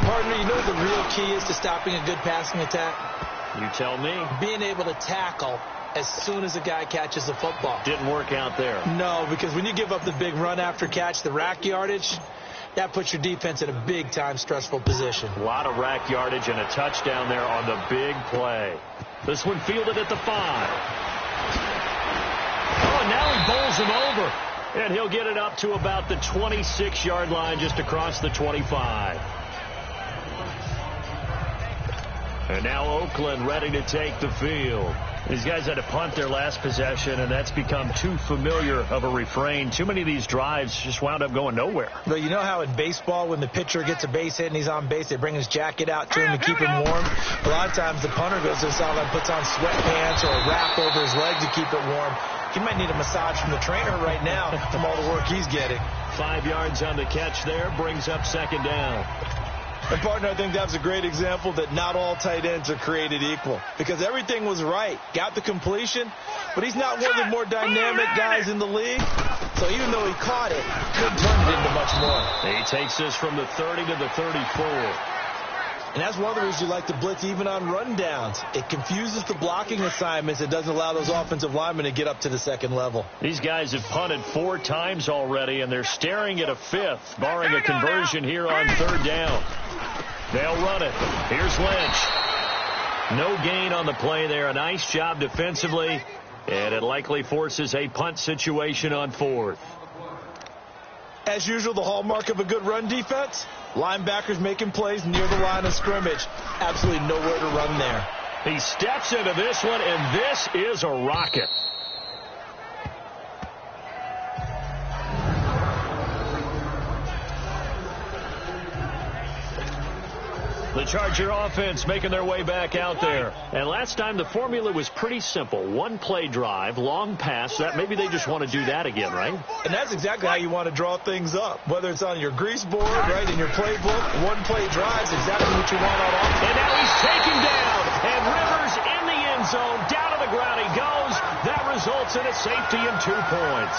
Partner, you know what the real key is to stopping a good passing attack? You tell me. Being able to tackle as soon as a guy catches the football. Didn't work out there. No, because when you give up the big run after catch, the rack yardage, that puts your defense in a big-time stressful position. A lot of rack yardage and a touchdown there on the big play. This one fielded at the 5. Oh, and now he bowls him over. And he'll get it up to about the 26-yard line just across the 25. And now Oakland ready to take the field. These guys had to punt their last possession, and that's become too familiar of a refrain. Too many of these drives just wound up going nowhere. But you know how in baseball, when the pitcher gets a base hit and he's on base, they bring his jacket out to him to keep him warm? A lot of times the punter goes to the sideline, puts on sweatpants or a wrap over his leg to keep it warm. He might need a massage from the trainer right now from all the work he's getting. 5 yards on the catch there, brings up 2nd down. And, partner, I think that was a great example that not all tight ends are created equal. Because everything was right. Got the completion, but he's not one of the more dynamic guys in the league. So even though he caught it, couldn't turn it into much more. He takes this from the 30 to the 34. And that's one of the reasons you like to blitz even on rundowns. It confuses the blocking assignments. It doesn't allow those offensive linemen to get up to the second level. These guys have punted 4 times already, and they're staring at a 5th, barring a conversion here on 3rd down. They'll run it. Here's Lynch. No gain on the play there. A nice job defensively, and it likely forces a punt situation on 4th. As usual, the hallmark of a good run defense, linebackers making plays near the line of scrimmage. Absolutely nowhere to run there. He steps into this one, and this is a rocket. The Charger offense making their way back out there. And last time the formula was pretty simple. 1-play drive, long pass. That maybe they just want to do that again, right? And that's exactly how you want to draw things up. Whether it's on your grease board, right, in your playbook, 1-play drives, exactly what you want on offense. And now he's taken down. And Rivers in the end zone. Down to the ground he goes. That results in a safety and 2 points.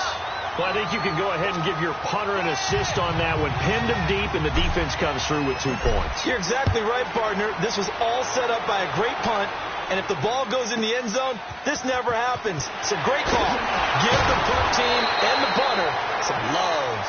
Well, I think you can go ahead and give your punter an assist on that one. Pinned him deep, and the defense comes through with 2 points. You're exactly right, partner. This was all set up by a great punt, and if the ball goes in the end zone, this never happens. It's a great call. Give the punt team and the punter some love.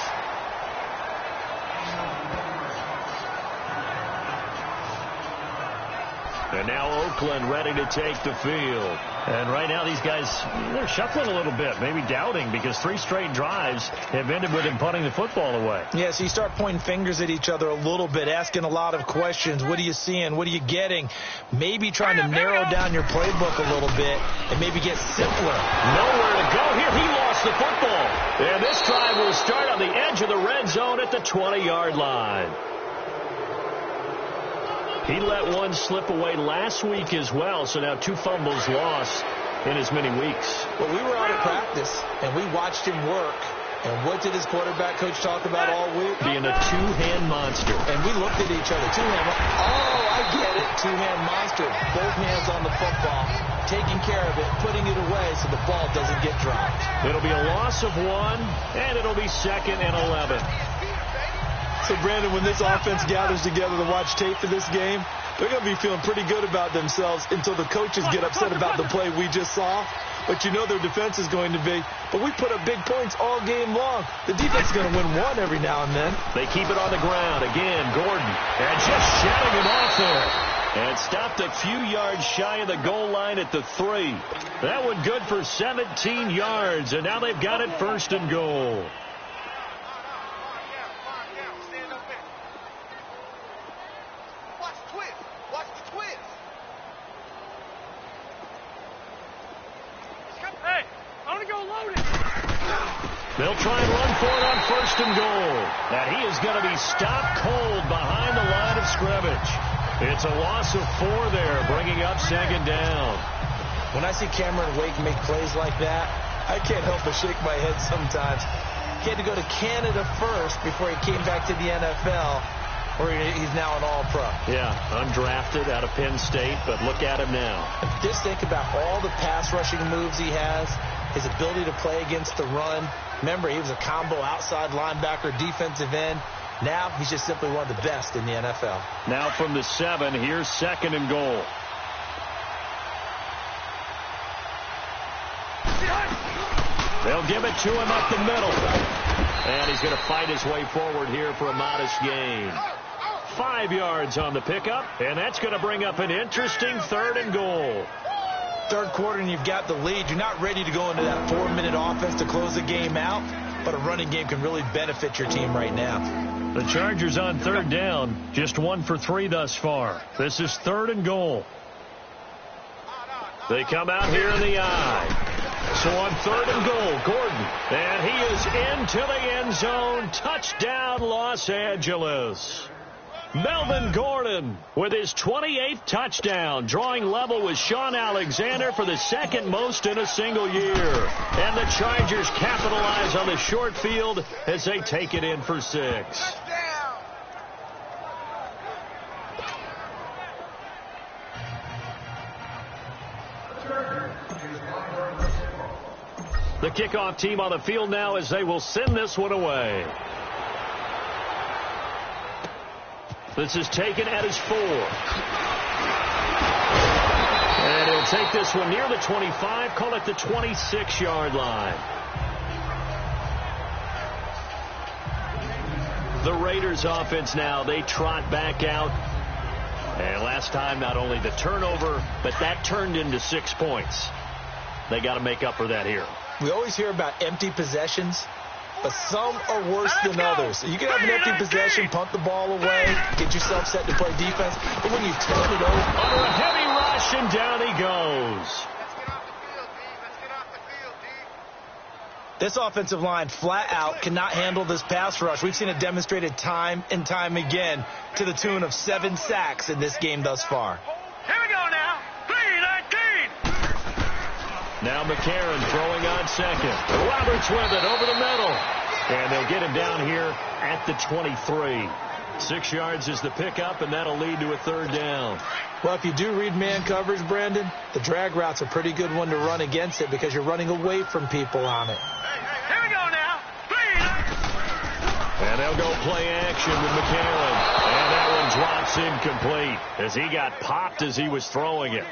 And now Oakland ready to take the field. And right now these guys, they're shuffling a little bit, maybe doubting, because 3 straight drives have ended with him punting the football away. Yeah, so you start pointing fingers at each other a little bit, asking a lot of questions. What are you seeing? What are you getting? Maybe trying to narrow down your playbook a little bit and maybe get simpler. Nowhere to go here. He lost the football. And this drive will start on the edge of the red zone at the 20-yard line. He let one slip away last week as well, so now 2 fumbles lost in as many weeks. Well, we were out at practice, and we watched him work. And what did his quarterback coach talk about all week? Being a 2-hand monster. And we looked at each other. 2-hand. Oh, I get it. 2-hand monster. Both hands on the football, taking care of it, putting it away so the ball doesn't get dropped. It'll be a loss of 1, and it'll be 2nd and 11. So, Brandon, when this offense gathers together to watch tape for this game, they're going to be feeling pretty good about themselves until the coaches get upset about the play we just saw. But you know their defense is going to be. But we put up big points all game long. The defense is going to win one every now and then. They keep it on the ground. Again, Gordon. And just shutting him off there. And stopped a few yards shy of the goal line at the 3. That one good for 17 yards. And now they've got it 1st and goal. They'll try and run for it on 1st and goal. And he is going to be stopped cold behind the line of scrimmage. It's a loss of 4 there, bringing up 2nd down. When I see Cameron Wake make plays like that, I can't help but shake my head sometimes. He had to go to Canada first before he came back to the NFL, where he's now an all-pro. Yeah, undrafted out of Penn State, but look at him now. Just think about all the pass rushing moves he has, his ability to play against the run. Remember, he was a combo outside linebacker, defensive end. Now he's just simply one of the best in the NFL. Now from the 7, here's 2nd and goal. They'll give it to him up the middle. And he's going to fight his way forward here for a modest gain. 5 yards on the pickup, and that's going to bring up an interesting 3rd and goal. 3rd quarter and you've got the lead. You're not ready to go into that 4-minute offense to close the game out, but a running game can really benefit your team right now. The Chargers on 3rd down, just 1 for 3 thus far. This is 3rd and goal. They come out here in the eye. So on 3rd and goal, Gordon, and he is into the end zone. Touchdown, Los Angeles. Melvin Gordon with his 28th touchdown, drawing level with Sean Alexander for the 2nd most in a single year. And the Chargers capitalize on the short field as they take it in for 6. The kickoff team on the field now as they will send this one away. This is taken at his 4. And he'll take this one near the 25, call it the 26-yard line. The Raiders offense now, they trot back out. And last time, not only the turnover, but that turned into 6 points. They got to make up for that here. We always hear about empty possessions, but some are worse than others. You can have an empty possession, punt the ball away, get yourself set to play defense, but when you turn it over... Under a heavy rush, and down he goes. This offensive line flat out cannot handle this pass rush. We've seen it demonstrated time and time again to the tune of 7 sacks in this game thus far. Here we go now. 3-19. Now McCarron throwing on 2nd. Roberts with it over the middle. And they'll get him down here at the 23. 6 yards is the pickup, and that'll lead to a 3rd down. Well, if you do read man coverage, Brandon, the drag route's a pretty good one to run against it because you're running away from people on it. Here we go now. They'll go play action with McCarron. And that one drops incomplete as he got popped as he was throwing it.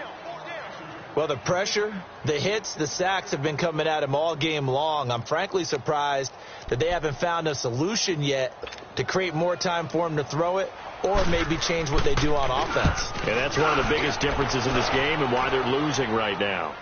Well, the pressure, the hits, the sacks have been coming at him all game long. I'm frankly surprised that they haven't found a solution yet to create more time for him to throw it or maybe change what they do on offense. And that's one of the biggest differences in this game and why they're losing right now.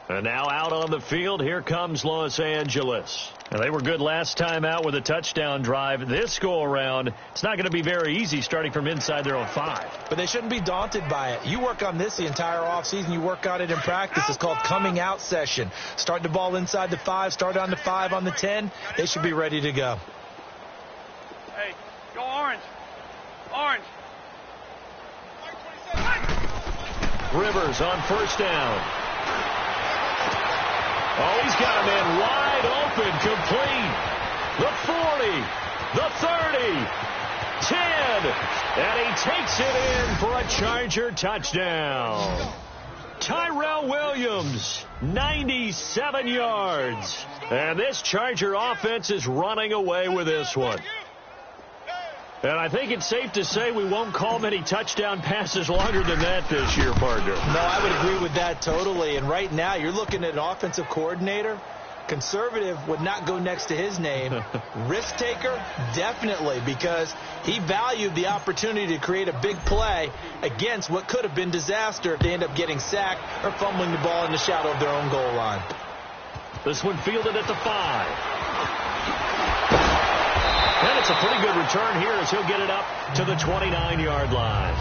And now out on the field, here comes Los Angeles. And they were good last time out with a touchdown drive. This go-around, it's not going to be very easy starting from inside their own 5. But they shouldn't be daunted by it. You work on this the entire offseason. You work on it in practice. It's called coming out session. Start the ball inside the 5, start on the 5, on the 10. They should be ready to go. Hey, go orange. Orange. Rivers on first down. Oh, he's got a man wide open, complete. The 40, the 30, 10, and he takes it in for a Charger touchdown. Tyrell Williams, 97 yards. And this Charger offense is running away with this one. And I think it's safe to say we won't call many touchdown passes longer than that this year, partner. No, I would agree with that totally. And right now, you're looking at an offensive coordinator. Conservative would not go next to his name. Risk taker, definitely, because he valued the opportunity to create a big play against what could have been disaster if they end up getting sacked or fumbling the ball in the shadow of their own goal line. This one fielded at the 5. And it's a pretty good return here as he'll get it up to the 29-yard line.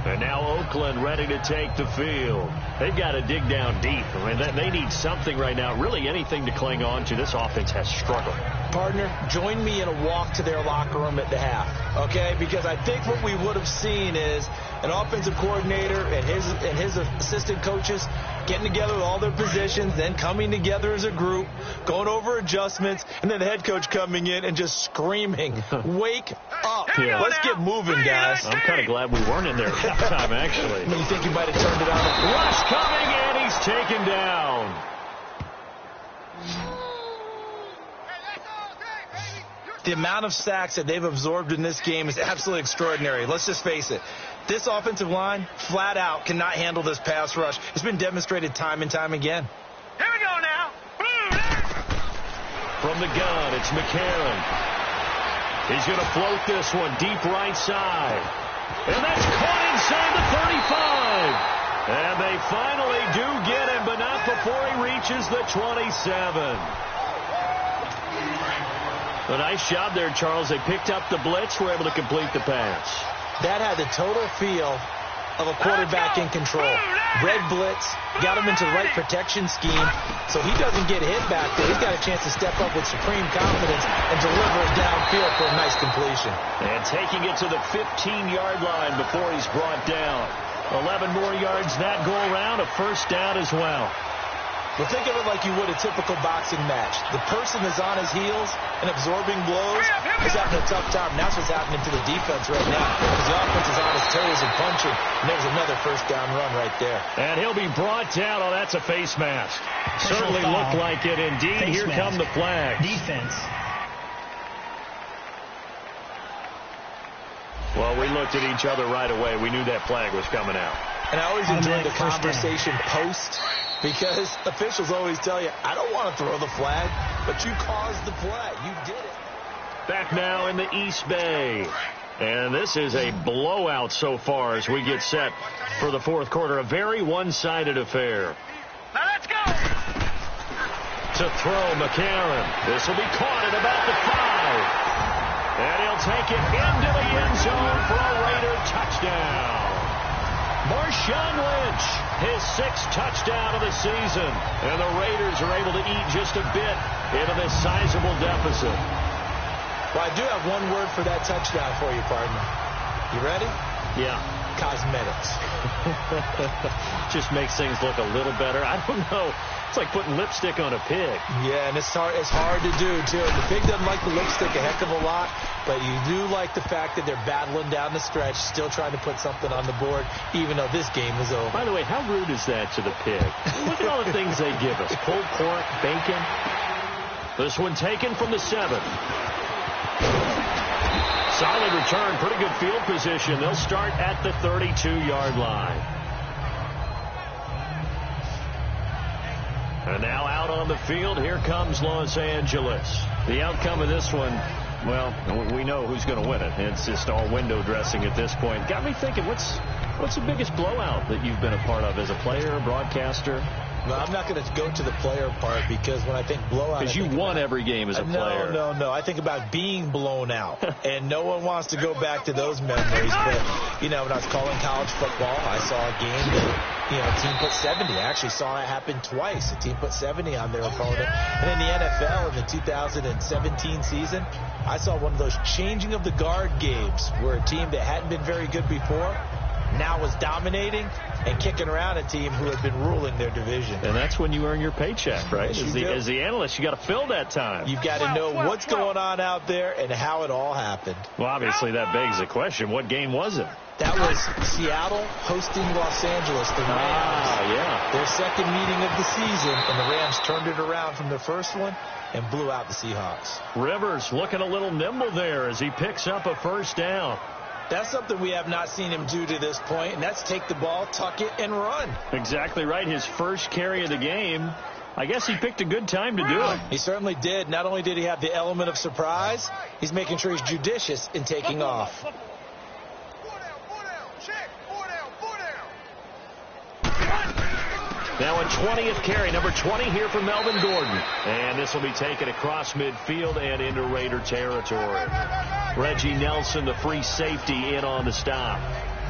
And now Oakland ready to take the field. They've got to dig down deep. I mean, they need something right now, really anything to cling on to. This offense has struggled. Partner, join me in a walk to their locker room at the half, okay? Because I think what we would have seen is an offensive coordinator and his assistant coaches getting together with all their positions, then coming together as a group, going over adjustments, and then the head coach coming in and just screaming, wake up. Yeah. Let's get moving, guys. I'm kind of glad we weren't in there at that time, actually. You think you might have turned it on? Rush coming, and he's taken down. The amount of sacks that they've absorbed in this game is absolutely extraordinary. Let's just face it. This offensive line, flat out, cannot handle this pass rush. It's been demonstrated time and time again. Here we go now. From the gun, it's McCarron. He's going to float this one deep right side. And that's caught inside the 35. And they finally do get him, but not before he reaches the 27. A nice job there, Charles. They picked up the blitz, were able to complete the pass. That had the total feel of a quarterback in control. Red blitz, got him into the right protection scheme, so he doesn't get hit back there. He's got a chance to step up with supreme confidence and deliver it downfield for a nice completion. And taking it to the 15-yard line before he's brought down. 11 more yards that go around, a first down as well. Well, think of it like you would a typical boxing match. The person is on his heels and absorbing blows is having a tough time. And that's what's happening to the defense right now because the offense is on his toes and punching. And there's another first down run right there. And he'll be brought down. Oh, that's a face mask. Certainly looked like it indeed. Face Here mask. come the flags. Defense. Well, we looked at each other right away. We knew that flag was coming out. And I always enjoy the First down. conversation post because officials always tell you, I don't want to throw the flag, but you caused the play. You did it. Back now in the East Bay. And this is a blowout so far as we get set for the fourth quarter. A very one-sided affair. Now let's go. To throw McCarron. This will be caught at about the 5. And he'll take it into the end zone for a Raider touchdown. Marshawn Lynch, his 6th touchdown of the season. And the Raiders are able to eat just a bit into this sizable deficit. Well, I do have one word for that touchdown for you, partner. You ready? Yeah. Cosmetics. Just makes things look a little better. I don't know. It's like putting lipstick on a pig. Yeah, and it's hard to do, too. And the pig doesn't like the lipstick a heck of a lot, but you do like the fact that they're battling down the stretch, still trying to put something on the board, even though this game is over. By the way, how rude is that to the pig? Look at all the things they give us. Pulled pork, bacon. This one taken from the 7. Solid return, pretty good field position. They'll start at the 32-yard line. And now out on the field, here comes Los Angeles. The outcome of this one, well, we know who's going to win it. It's just all window dressing at this point. Got me thinking, what's the biggest blowout that you've been a part of as a player, broadcaster? Well, I'm not going to go to the player part because when I think blowout... Because you won every game as a player. No. I think about being blown out. And no one wants to go back to those memories. But, when I was calling college football, I saw a game that, a team put 70. I actually saw it happen twice. A team put 70 on their opponent. And in the NFL in the 2017 season, I saw one of those changing of the guard games where a team that hadn't been very good before now was dominating and kicking around a team who had been ruling their division. And that's when you earn your paycheck, right? As the analyst, you got to fill that time. You've got to know what's going on out there and how it all happened. Well, obviously, that begs the question, what game was it? That was Seattle hosting Los Angeles, the Rams. Yeah. Their second meeting of the season, and the Rams turned it around from their first one and blew out the Seahawks. Rivers looking a little nimble there as he picks up a first down. That's something we have not seen him do to this point, and that's take the ball, tuck it, and run. Exactly right. His first carry of the game. I guess he picked a good time to do it. He certainly did. Not only did he have the element of surprise, he's making sure he's judicious in taking off. Now a 20th carry, number 20 here for Melvin Gordon. And this will be taken across midfield and into Raider territory. Reggie Nelson, the free safety, in on the stop.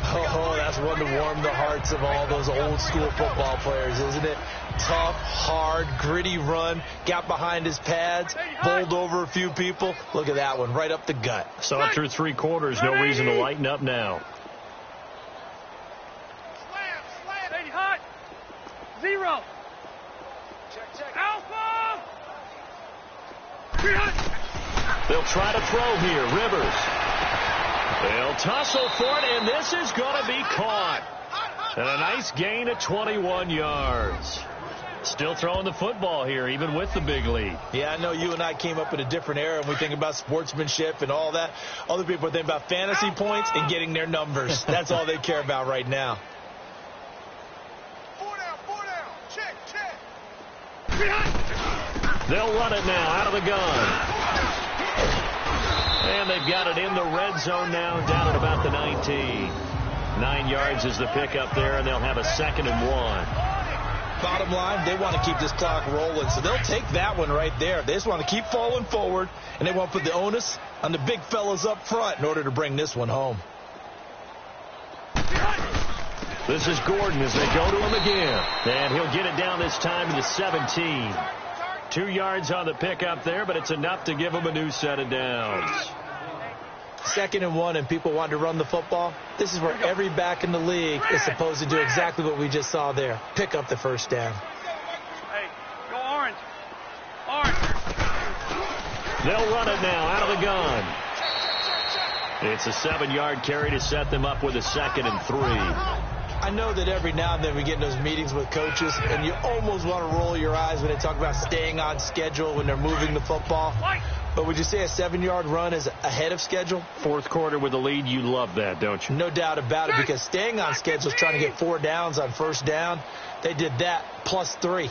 Oh, that's one to warm the hearts of all those old school football players, isn't it? Tough, hard, gritty run, got behind his pads, bowled over a few people. Look at that one, right up the gut. Saw it through 3 quarters, no reason to lighten up now. Hot. 0. Check. Alpha. They'll try to throw here. Rivers. They'll tussle for it, and this is going to be caught. And a nice gain of 21 yards. Still throwing the football here, even with the big lead. Yeah, I know you and I came up in a different era, and we think about sportsmanship and all that. Other people think about fantasy points and getting their numbers. That's all they care about right now. They'll run it now out of the gun. And they've got it in the red zone now, down at about the 19. 9 yards is the pickup there, and they'll have a 2nd and 1. Bottom line, they want to keep this clock rolling, so they'll take that one right there. They just want to keep falling forward, and they want to put the onus on the big fellas up front in order to bring this one home. This is Gordon as they go to him again. And he'll get it down this time to the 17. 2 yards on the pickup there, but it's enough to give him a new set of downs. 2nd and 1, and people want to run the football. This is where every back in the league is supposed to do exactly what we just saw there. Pick up the first down. Hey, go orange. Orange. They'll run it now out of the gun. It's a 7-yard carry to set them up with a 2nd and 3. I know that every now and then we get in those meetings with coaches, and you almost want to roll your eyes when they talk about staying on schedule when they're moving the football. But would you say a 7-yard run is ahead of schedule? 4th quarter with the lead, you love that, don't you? No doubt about it, because staying on schedule is trying to get 4 downs on first down. They did that plus 3.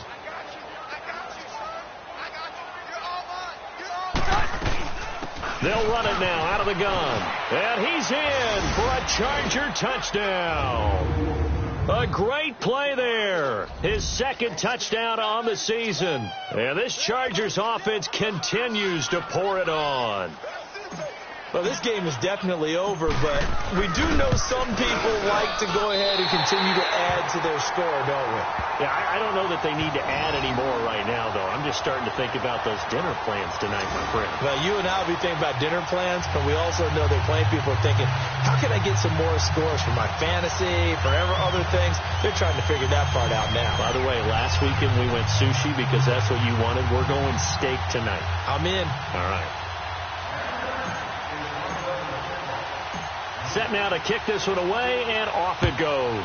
They'll run it now out of the gun. And he's in for a Charger touchdown. A great play there. His 2nd touchdown on the season. And this Chargers offense continues to pour it on. Well, this game is definitely over, but we do know some people like like to go ahead and continue to add to their score, don't we? Yeah, I don't know that they need to add any more right now, though. I'm just starting to think about those dinner plans tonight, my friend. Well, you and I will be thinking about dinner plans, but we also know that plenty of people are thinking, how can I get some more scores for my fantasy, for other things? They're trying to figure that part out now. By the way, last weekend we went sushi because that's what you wanted. We're going steak tonight. I'm in. All right. Set now to kick this one away, and off it goes.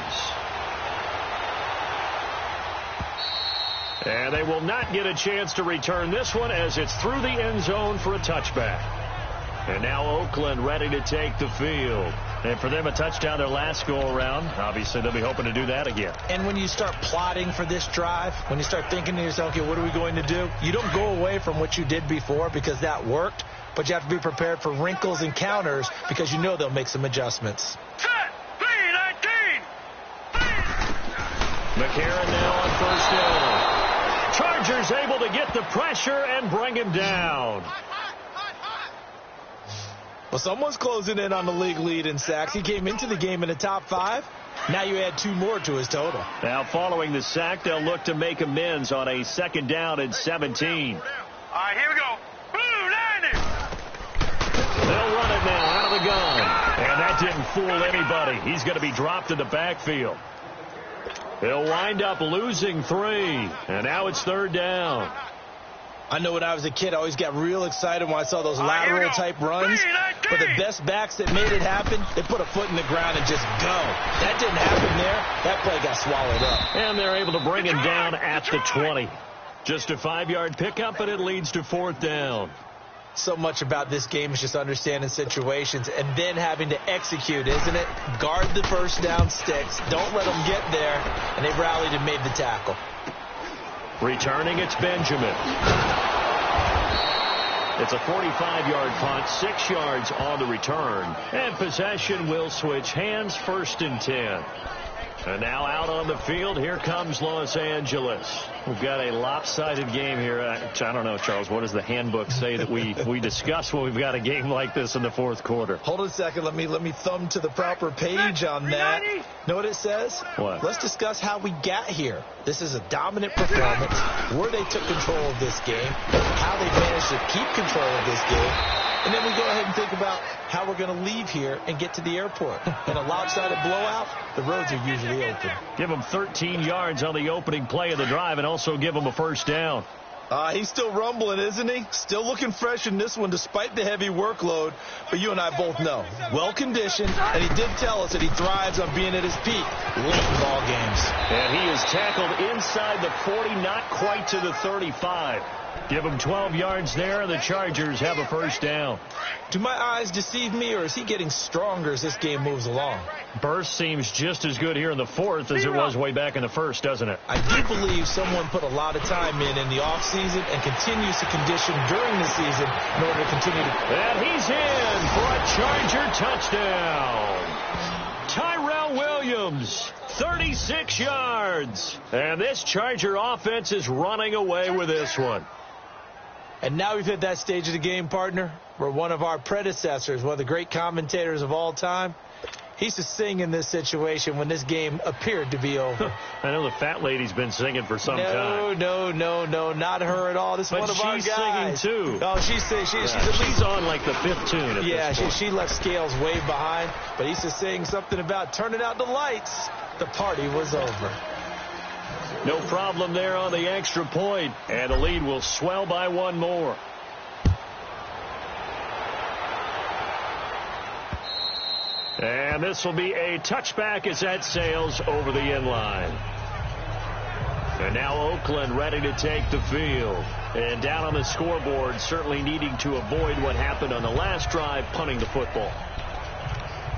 And they will not get a chance to return this one as it's through the end zone for a touchback. And now Oakland ready to take the field. And for them, a touchdown their last go-around. Obviously, they'll be hoping to do that again. And when you start plotting for this drive, when you start thinking to yourself, okay, what are we going to do? You don't go away from what you did before because that worked, but you have to be prepared for wrinkles and counters because you know they'll make some adjustments. Set. 3-19. McCarron now on first down. Chargers able to get the pressure and bring him down. Well, someone's closing in on the league lead in sacks. He came into the game in the top 5. Now you add 2 more to his total. Now following the sack, they'll look to make amends on a second down and 17. All right, here we go. Blue 90. They'll run it now out of the gun. And that didn't fool anybody. He's going to be dropped in the backfield. He'll wind up losing 3. And now it's third down. I know when I was a kid, I always got real excited when I saw those lateral-type runs. But the best backs that made it happen, they put a foot in the ground and just go. That didn't happen there. That play got swallowed up. And they're able to bring him down at the 20. Just a 5-yard pickup, and it leads to fourth down. So much about this game is just understanding situations and then having to execute, isn't it? Guard the first down sticks. Don't let them get there. And they rallied and made the tackle. Returning, it's Benjamin. It's a 45-yard punt, 6 yards on the return. And possession will switch hands, first and 10. And now out on the field, here comes Los Angeles. We've got a lopsided game here. I don't know, Charles, what does the handbook say that we discuss when we've got a game like this in the fourth quarter? Hold on a second. Let me thumb to the proper page on that. Know what it says? What? Let's discuss how we got here. This is a dominant performance, where they took control of this game, how they managed to keep control of this game, and then we go ahead and think about how we're going to leave here and get to the airport. In a lopsided blowout, the roads are usually open. Give them 13 yards on the opening play of the drive and also give them a first down. He's still rumbling, isn't he? Still looking fresh in this one despite the heavy workload. But you and I both know, well-conditioned, and he did tell us that he thrives on being at his peak late in ball games. And he is tackled inside the 40, not quite to the 35. Give him 12 yards there, and the Chargers have a first down. Do my eyes deceive me, or is he getting stronger as this game moves along? Burst seems just as good here in the fourth as it was way back in the first, doesn't it? I do believe someone put a lot of time in the offseason and continues to condition during the season in order to continue to... And he's in for a Charger touchdown. Tyrell Williams, 36 yards. And this Charger offense is running away with this one. And now we've hit that stage of the game, partner, where one of our predecessors, one of the great commentators of all time, he used to sing in this situation when this game appeared to be over. I know the fat lady's been singing for some time. No, not her at all. This is one of our guys. But she's singing, too. Oh, she's on, like, the fifth tune at this point. She left Scales way behind, but he used to sing something about turning out the lights. The party was over. No problem there on the extra point, and the lead will swell by one more. And this will be a touchback as that sails over the end line. And now Oakland ready to take the field. And down on the scoreboard, certainly needing to avoid what happened on the last drive, punting the football.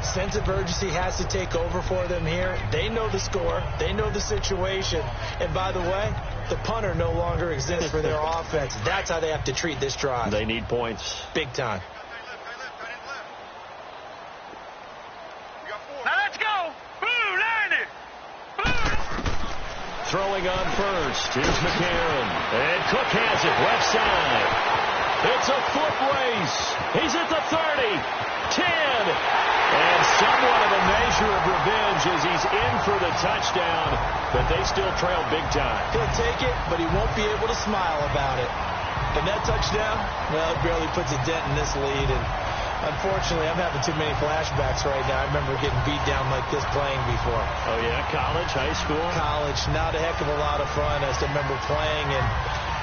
Sense of urgency has to take over for them here. They know the score. They know the situation. And by the way, the punter no longer exists for their offense. That's how they have to treat this drive. They need points. Big time. Now let's go. Blue 90. Throwing on first. Here's McCarron. And Cook has it left side. It's a foot race. He's at the 30, 10, and somewhat of a measure of revenge as he's in for the touchdown, but they still trail big time. He'll take it, but he won't be able to smile about it. And that touchdown, well, it barely puts a dent in this lead, and unfortunately, I'm having too many flashbacks right now. I remember getting beat down like this playing before. Oh, yeah? College, high school? College. Not a heck of a lot of fun. I just remember playing and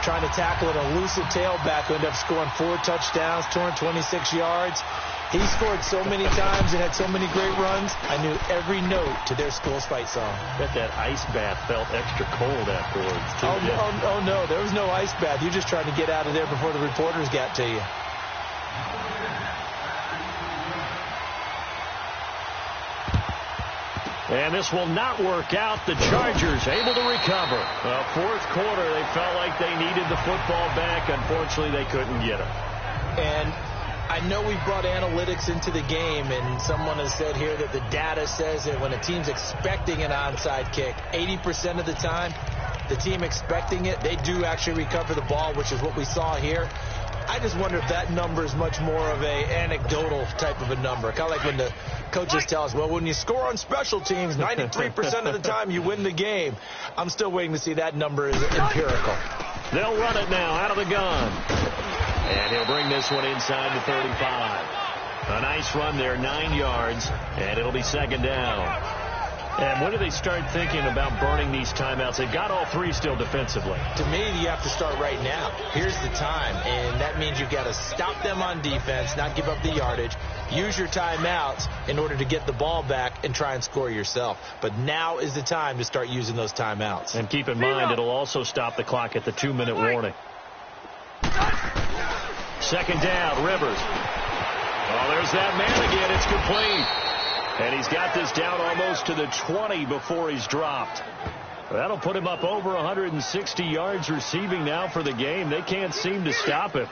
trying to tackle an elusive tailback who ended up scoring 4 touchdowns, 226 yards. He scored so many times and had so many great runs, I knew every note to their school's fight song. Bet that ice bath felt extra cold afterwards, too. Oh, no. There was no ice bath. You're just trying to get out of there before the reporters got to you. And this will not work out. The Chargers able to recover. Fourth quarter, they felt like they needed the football back. Unfortunately, they couldn't get it. And I know we brought analytics into the game, and someone has said here that the data says that when a team's expecting an onside kick, 80% of the time, the team expecting it, they do actually recover the ball, which is what we saw here. I just wonder if that number is much more of a anecdotal type of a number. Kind of like when the coaches tell us, well, when you score on special teams, 93% of the time you win the game. I'm still waiting to see that number is empirical. They'll run it now out of the gun. And he'll bring this one inside the 35. A nice run there, 9 yards, and it'll be second down. And when do they start thinking about burning these timeouts? They've got all 3 still defensively. To me, you have to start right now. Here's the time, and that means you've got to stop them on defense, not give up the yardage, use your timeouts in order to get the ball back and try and score yourself. But now is the time to start using those timeouts. And keep in mind, it'll also stop the clock at the 2-minute warning. Second down, Rivers. Oh, there's that man again. It's complete. And he's got this down almost to the 20 before he's dropped. That'll put him up over 160 yards receiving now for the game. They can't seem to stop him.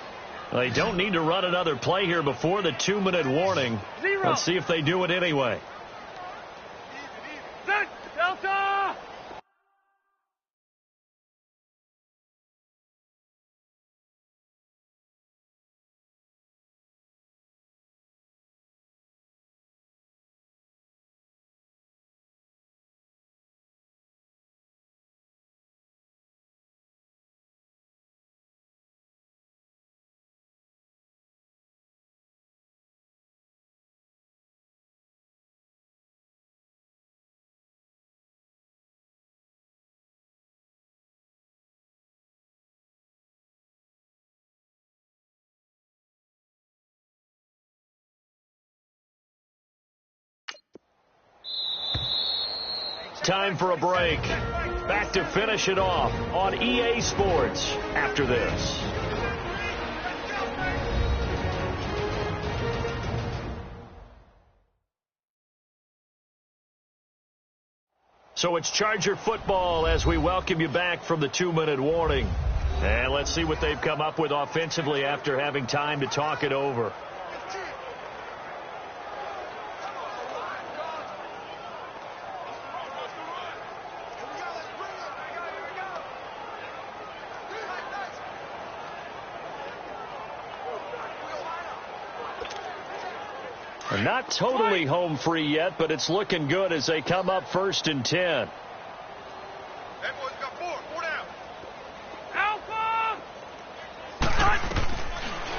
They don't need to run another play here before the 2-minute warning. Let's see if they do it anyway. Set, Delta! Time for a break. Back to finish it off on EA Sports after this. So it's Charger football as we welcome you back from the 2-minute warning. And let's see what they've come up with offensively after having time to talk it over. Not totally home free yet, but it's looking good as they come up 1st and 10. That boy's got 4 down. Alpha!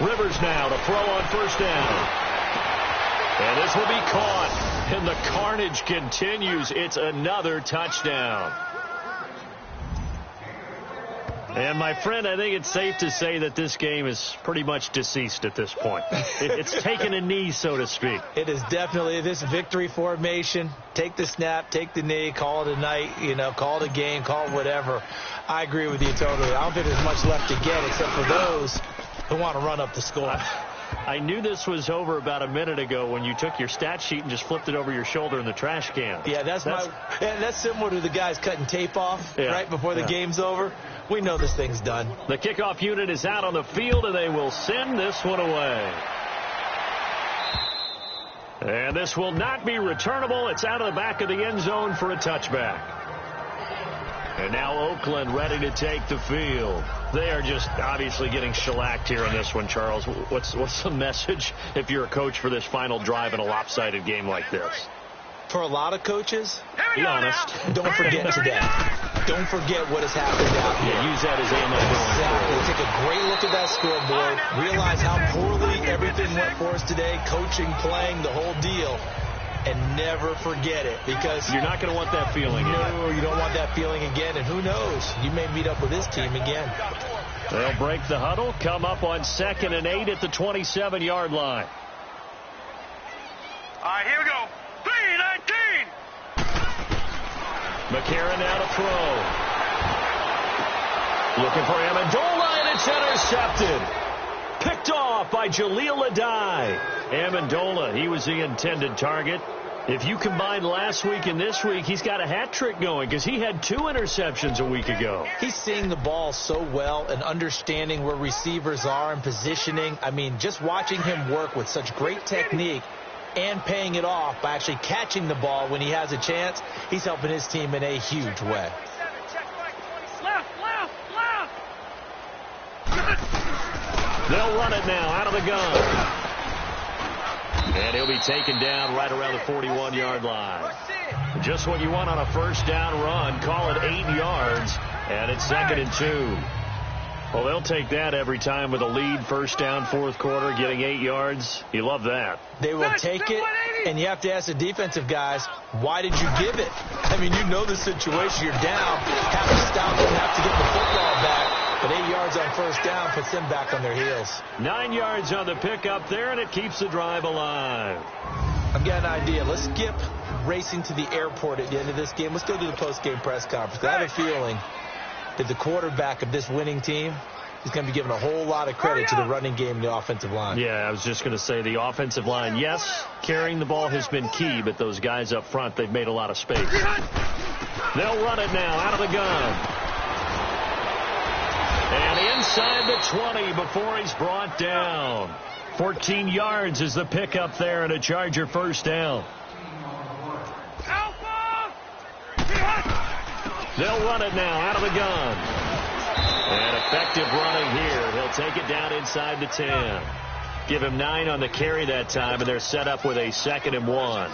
Rivers now to throw on 1st down. And this will be caught. And the carnage continues. It's another touchdown. And, my friend, I think it's safe to say that this game is pretty much deceased at this point. It's taken a knee, so to speak. It is definitely this victory formation. Take the snap, take the knee, call it a night, call it a game, call it whatever. I agree with you totally. I don't think there's much left to get except for those who want to run up the score. I knew this was over about a minute ago when you took your stat sheet and just flipped it over your shoulder in the trash can. Yeah, that's similar to the guys cutting tape off right before the game's over. We know this thing's done. The kickoff unit is out on the field, and they will send this one away. And this will not be returnable. It's out of the back of the end zone for a touchback. And now Oakland ready to take the field. They are just obviously getting shellacked here in this one, Charles. What's the message if you're a coach for this final drive in a lopsided game like this? For a lot of coaches, be honest. Don't forget today. Don't forget what has happened out here. Yeah, use that as ammo. Exactly. Take a great look at that scoreboard. Realize how poorly everything went for us today. Coaching, playing, the whole deal. And never forget it, because you're not going to want that feeling. No, you don't want that feeling again. And who knows? You may meet up with this team again. They'll break the huddle, come up on 2nd and 8 at the 27-yard line. All right, here we go. 3-19. McCarron now to throw. Looking for Amendola, and it's intercepted. Picked off by Jaleel Adai. Amendola, he was the intended target. If you combine last week and this week, he's got a hat trick going because he had 2 interceptions a week ago. He's seeing the ball so well and understanding where receivers are and positioning. I mean, just watching him work with such great technique and paying it off by actually catching the ball when he has a chance, he's helping his team in a huge way. They'll run it now out of the gun. And he'll be taken down right around the 41-yard line. Just what you want on a first down run. Call it 8 yards, and it's 2nd and 2. Well, they'll take that every time with a lead, first down, fourth quarter, getting 8 yards. You love that. They will take it, and you have to ask the defensive guys, why did you give it? I mean, you know the situation. You're down, have to stop them, have to get the football back. But 8 yards on first down puts them back on their heels. 9 yards on the pickup there, and it keeps the drive alive. I've got an idea. Let's skip racing to the airport at the end of this game. Let's go to the post-game press conference. I have a feeling that the quarterback of this winning team is going to be given a whole lot of credit to the running game and the offensive line. Yeah, I was just going to say the offensive line, yes, carrying the ball has been key, but those guys up front, they've made a lot of space. They'll run it now out of the gun. And inside the 20 before he's brought down. 14 yards is the pickup there and a Charger first down. They'll run it now out of the gun. And effective running here. He'll take it down inside the 10. Give him 9 on the carry that time, and they're set up with a 2nd and 1.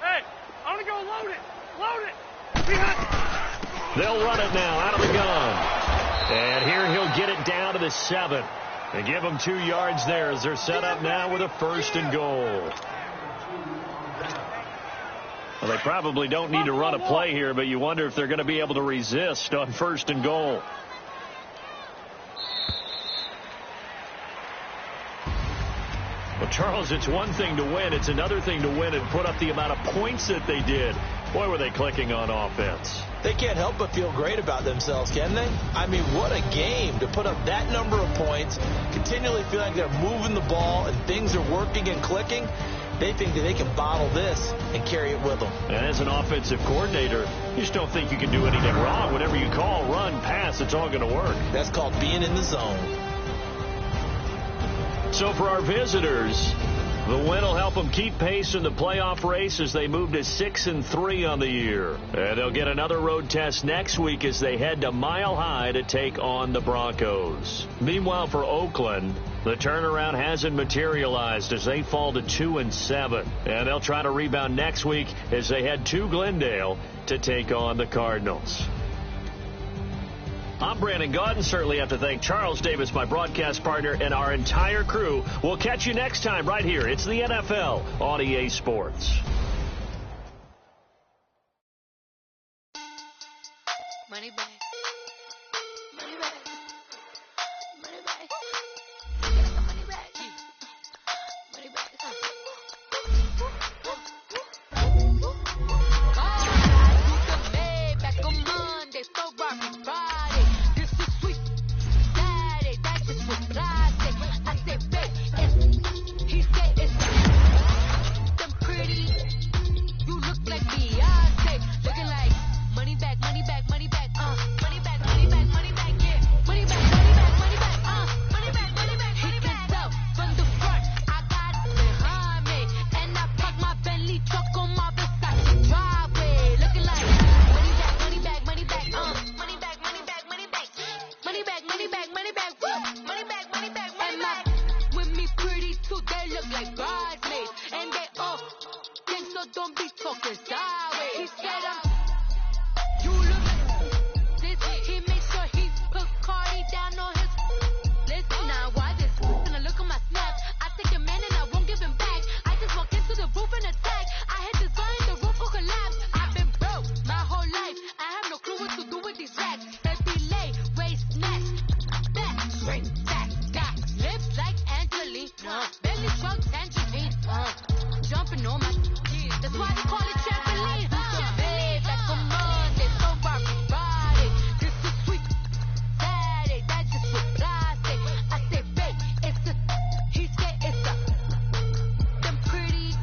Hey, I want to go load it. Load it. They'll run it now out of the gun. And here he'll get it down to the 7. And give them 2 yards there as they're set up now with a 1st and goal. Well, they probably don't need to run a play here, but you wonder if they're going to be able to resist on 1st and goal. Well, Charles, it's one thing to win. It's another thing to win and put up the amount of points that they did. Boy, were they clicking on offense. They can't help but feel great about themselves, can they? I mean, what a game to put up that number of points, continually feel like they're moving the ball and things are working and clicking. They think that they can bottle this and carry it with them. And as an offensive coordinator, you just don't think you can do anything wrong. Whatever you call, run, pass, it's all going to work. That's called being in the zone. So for our visitors, the win will help them keep pace in the playoff race as they move to 6-3 on the year. And they'll get another road test next week as they head to Mile High to take on the Broncos. Meanwhile, for Oakland, the turnaround hasn't materialized as they fall to 2-7. And they'll try to rebound next week as they head to Glendale to take on the Cardinals. I'm Brandon Gaudin. Certainly have to thank Charles Davis, my broadcast partner, and our entire crew. We'll catch you next time right here. It's the NFL on EA Sports. Money back. Money back. Money back. Money back. Money back. Back on Monday, so rocky Friday. This is sweet Saturday. That is what I say. I said, babe, he said it's them pretty. You look like Beyonce, looking like money back, money back, money back. don't be talking sideways. He said you look like this. He made sure he put Cardi down on his. Listen now, why this? When I look at my snap, I take a man and I won't give him back. I just walk into the roof and attack. I hit the sign, the roof will collapse. I've been broke my whole life. I have no clue what to do with these racks. Every lay, waist, snatch, back, straight, back, got lips like Angelina, belly truck, tangerine, jumping on my. That's why they call it trampoline. Babe, like a Monday, so body. This is sweet Saturday, that's just what I say. I say, babe, it's a. He said it's a. Them pretty.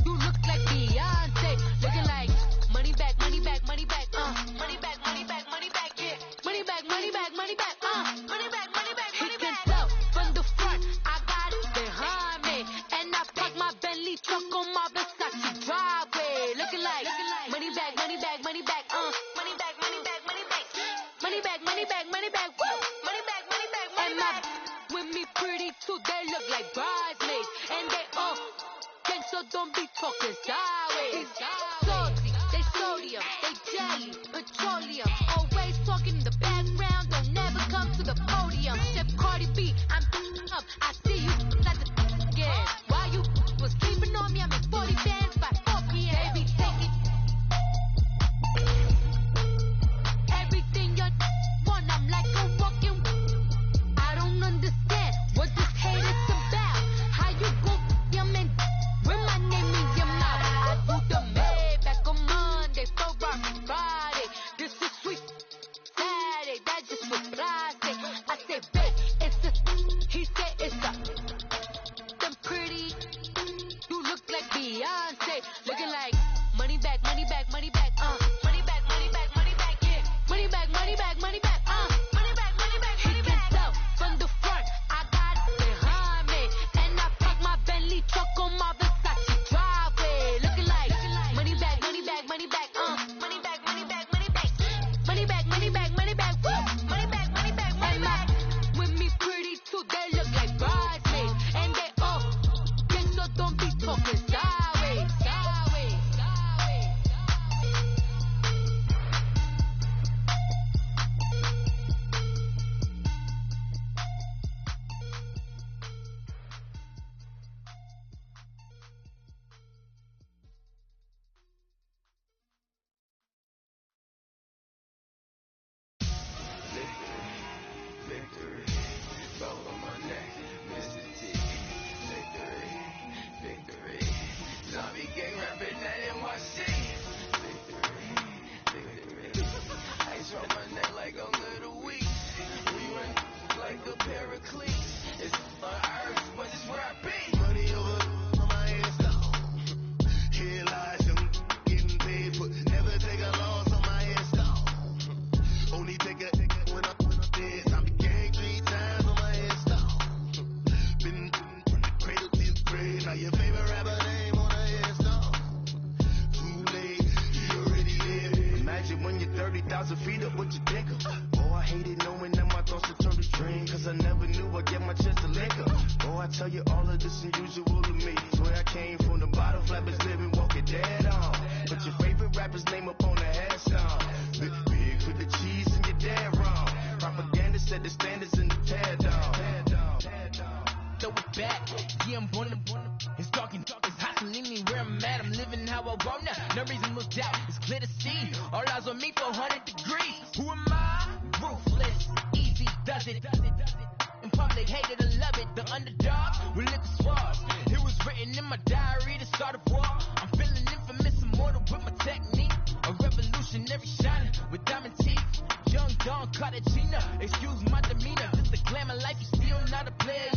You look like Beyonce, looking like money back, money back, money back, money back, money back, money back, yeah, money back, money back, money back, money back, money back, money back. He can tell from the front, I got it behind me, and I park my Bentley truck on my Versace driveway, looking like money back, money back, money back, money back, money back, money back, money back, money back, money back, woo, money back, money back, money back. With me pretty too, they look like bridesmaids, and they all. So don't be talking sideways. Salty, they sodium, they jelly, petroleum. Always talking in the background, don't never come to the podium. Chef Cardi B, I'm up. I see you like the again. While you was sleeping on me, I make 40 bands by 4 p.m. Baby, take it. Everything you want, I'm like a walking. I don't understand what this hate is about. How you go, yeah, man. When my name is your mouth, I do the Maybach on Monday, so rock Friday. This is sweet Saturday, that's just what I say. I say, babe, it's a. He said it's a. Them pretty. You look like Beyonce, looking like money back, money back, money back, money back, money back, money back, yeah, money back, money back, money back, money back, money back, money back. He can tell from the front, I got it behind me, and I park my Bentley truck on my Versace driveway, looking like money back, money back, money back, money back, money back, money back, money back, money back, money back, woo, money back, money back, money back. With me pretty too, they look like bridesmaids, and they all gang, so don't be talking sideways, sideways, sideways. Victory, belt on my neck, Mr. T. Victory, zombie gang rapping at NYC. Victory, ice on my neck like a little weak. We run like a pair of cleats. It's on earth, but it's where I be. Money over on my hands, though. Here lies them getting paid, but never take a loss on my hands, though. Only take a when I'm dead. Zombie gang 3 times on my head, though. Been from the cradle to the grave. Now your favorite rapper name on the headstone. Too late, he already there. Imagine when you're 30,000 feet up, what you think of? Oh, I hated knowing that my thoughts would turn to dream, cause I never knew I'd get my chance to link up. Oh, I tell you all of this unusual to me. Swear I came from the bottom, flappers living, walking dead on. Put your favorite rapper's name up on the headstone. Big for the cheese and you're dead wrong. Propaganda set the standards in the tear down. Throw it back, yeah, I'm born to. It's dark, it's hot, so leave me where I'm at. I'm living how I want now. No reasonable doubt, it's clear to see. All eyes on me, 400 degrees. Who am I? Ruthless, easy, does it. In public, hated or love it. The underdog with liquor swabs. It was written in my diary to start a war. I'm feeling infamous, immortal with my technique. A revolutionary shining with diamond teeth. Young Don Cartagena, excuse my demeanor. This the glamour life, you still not a player.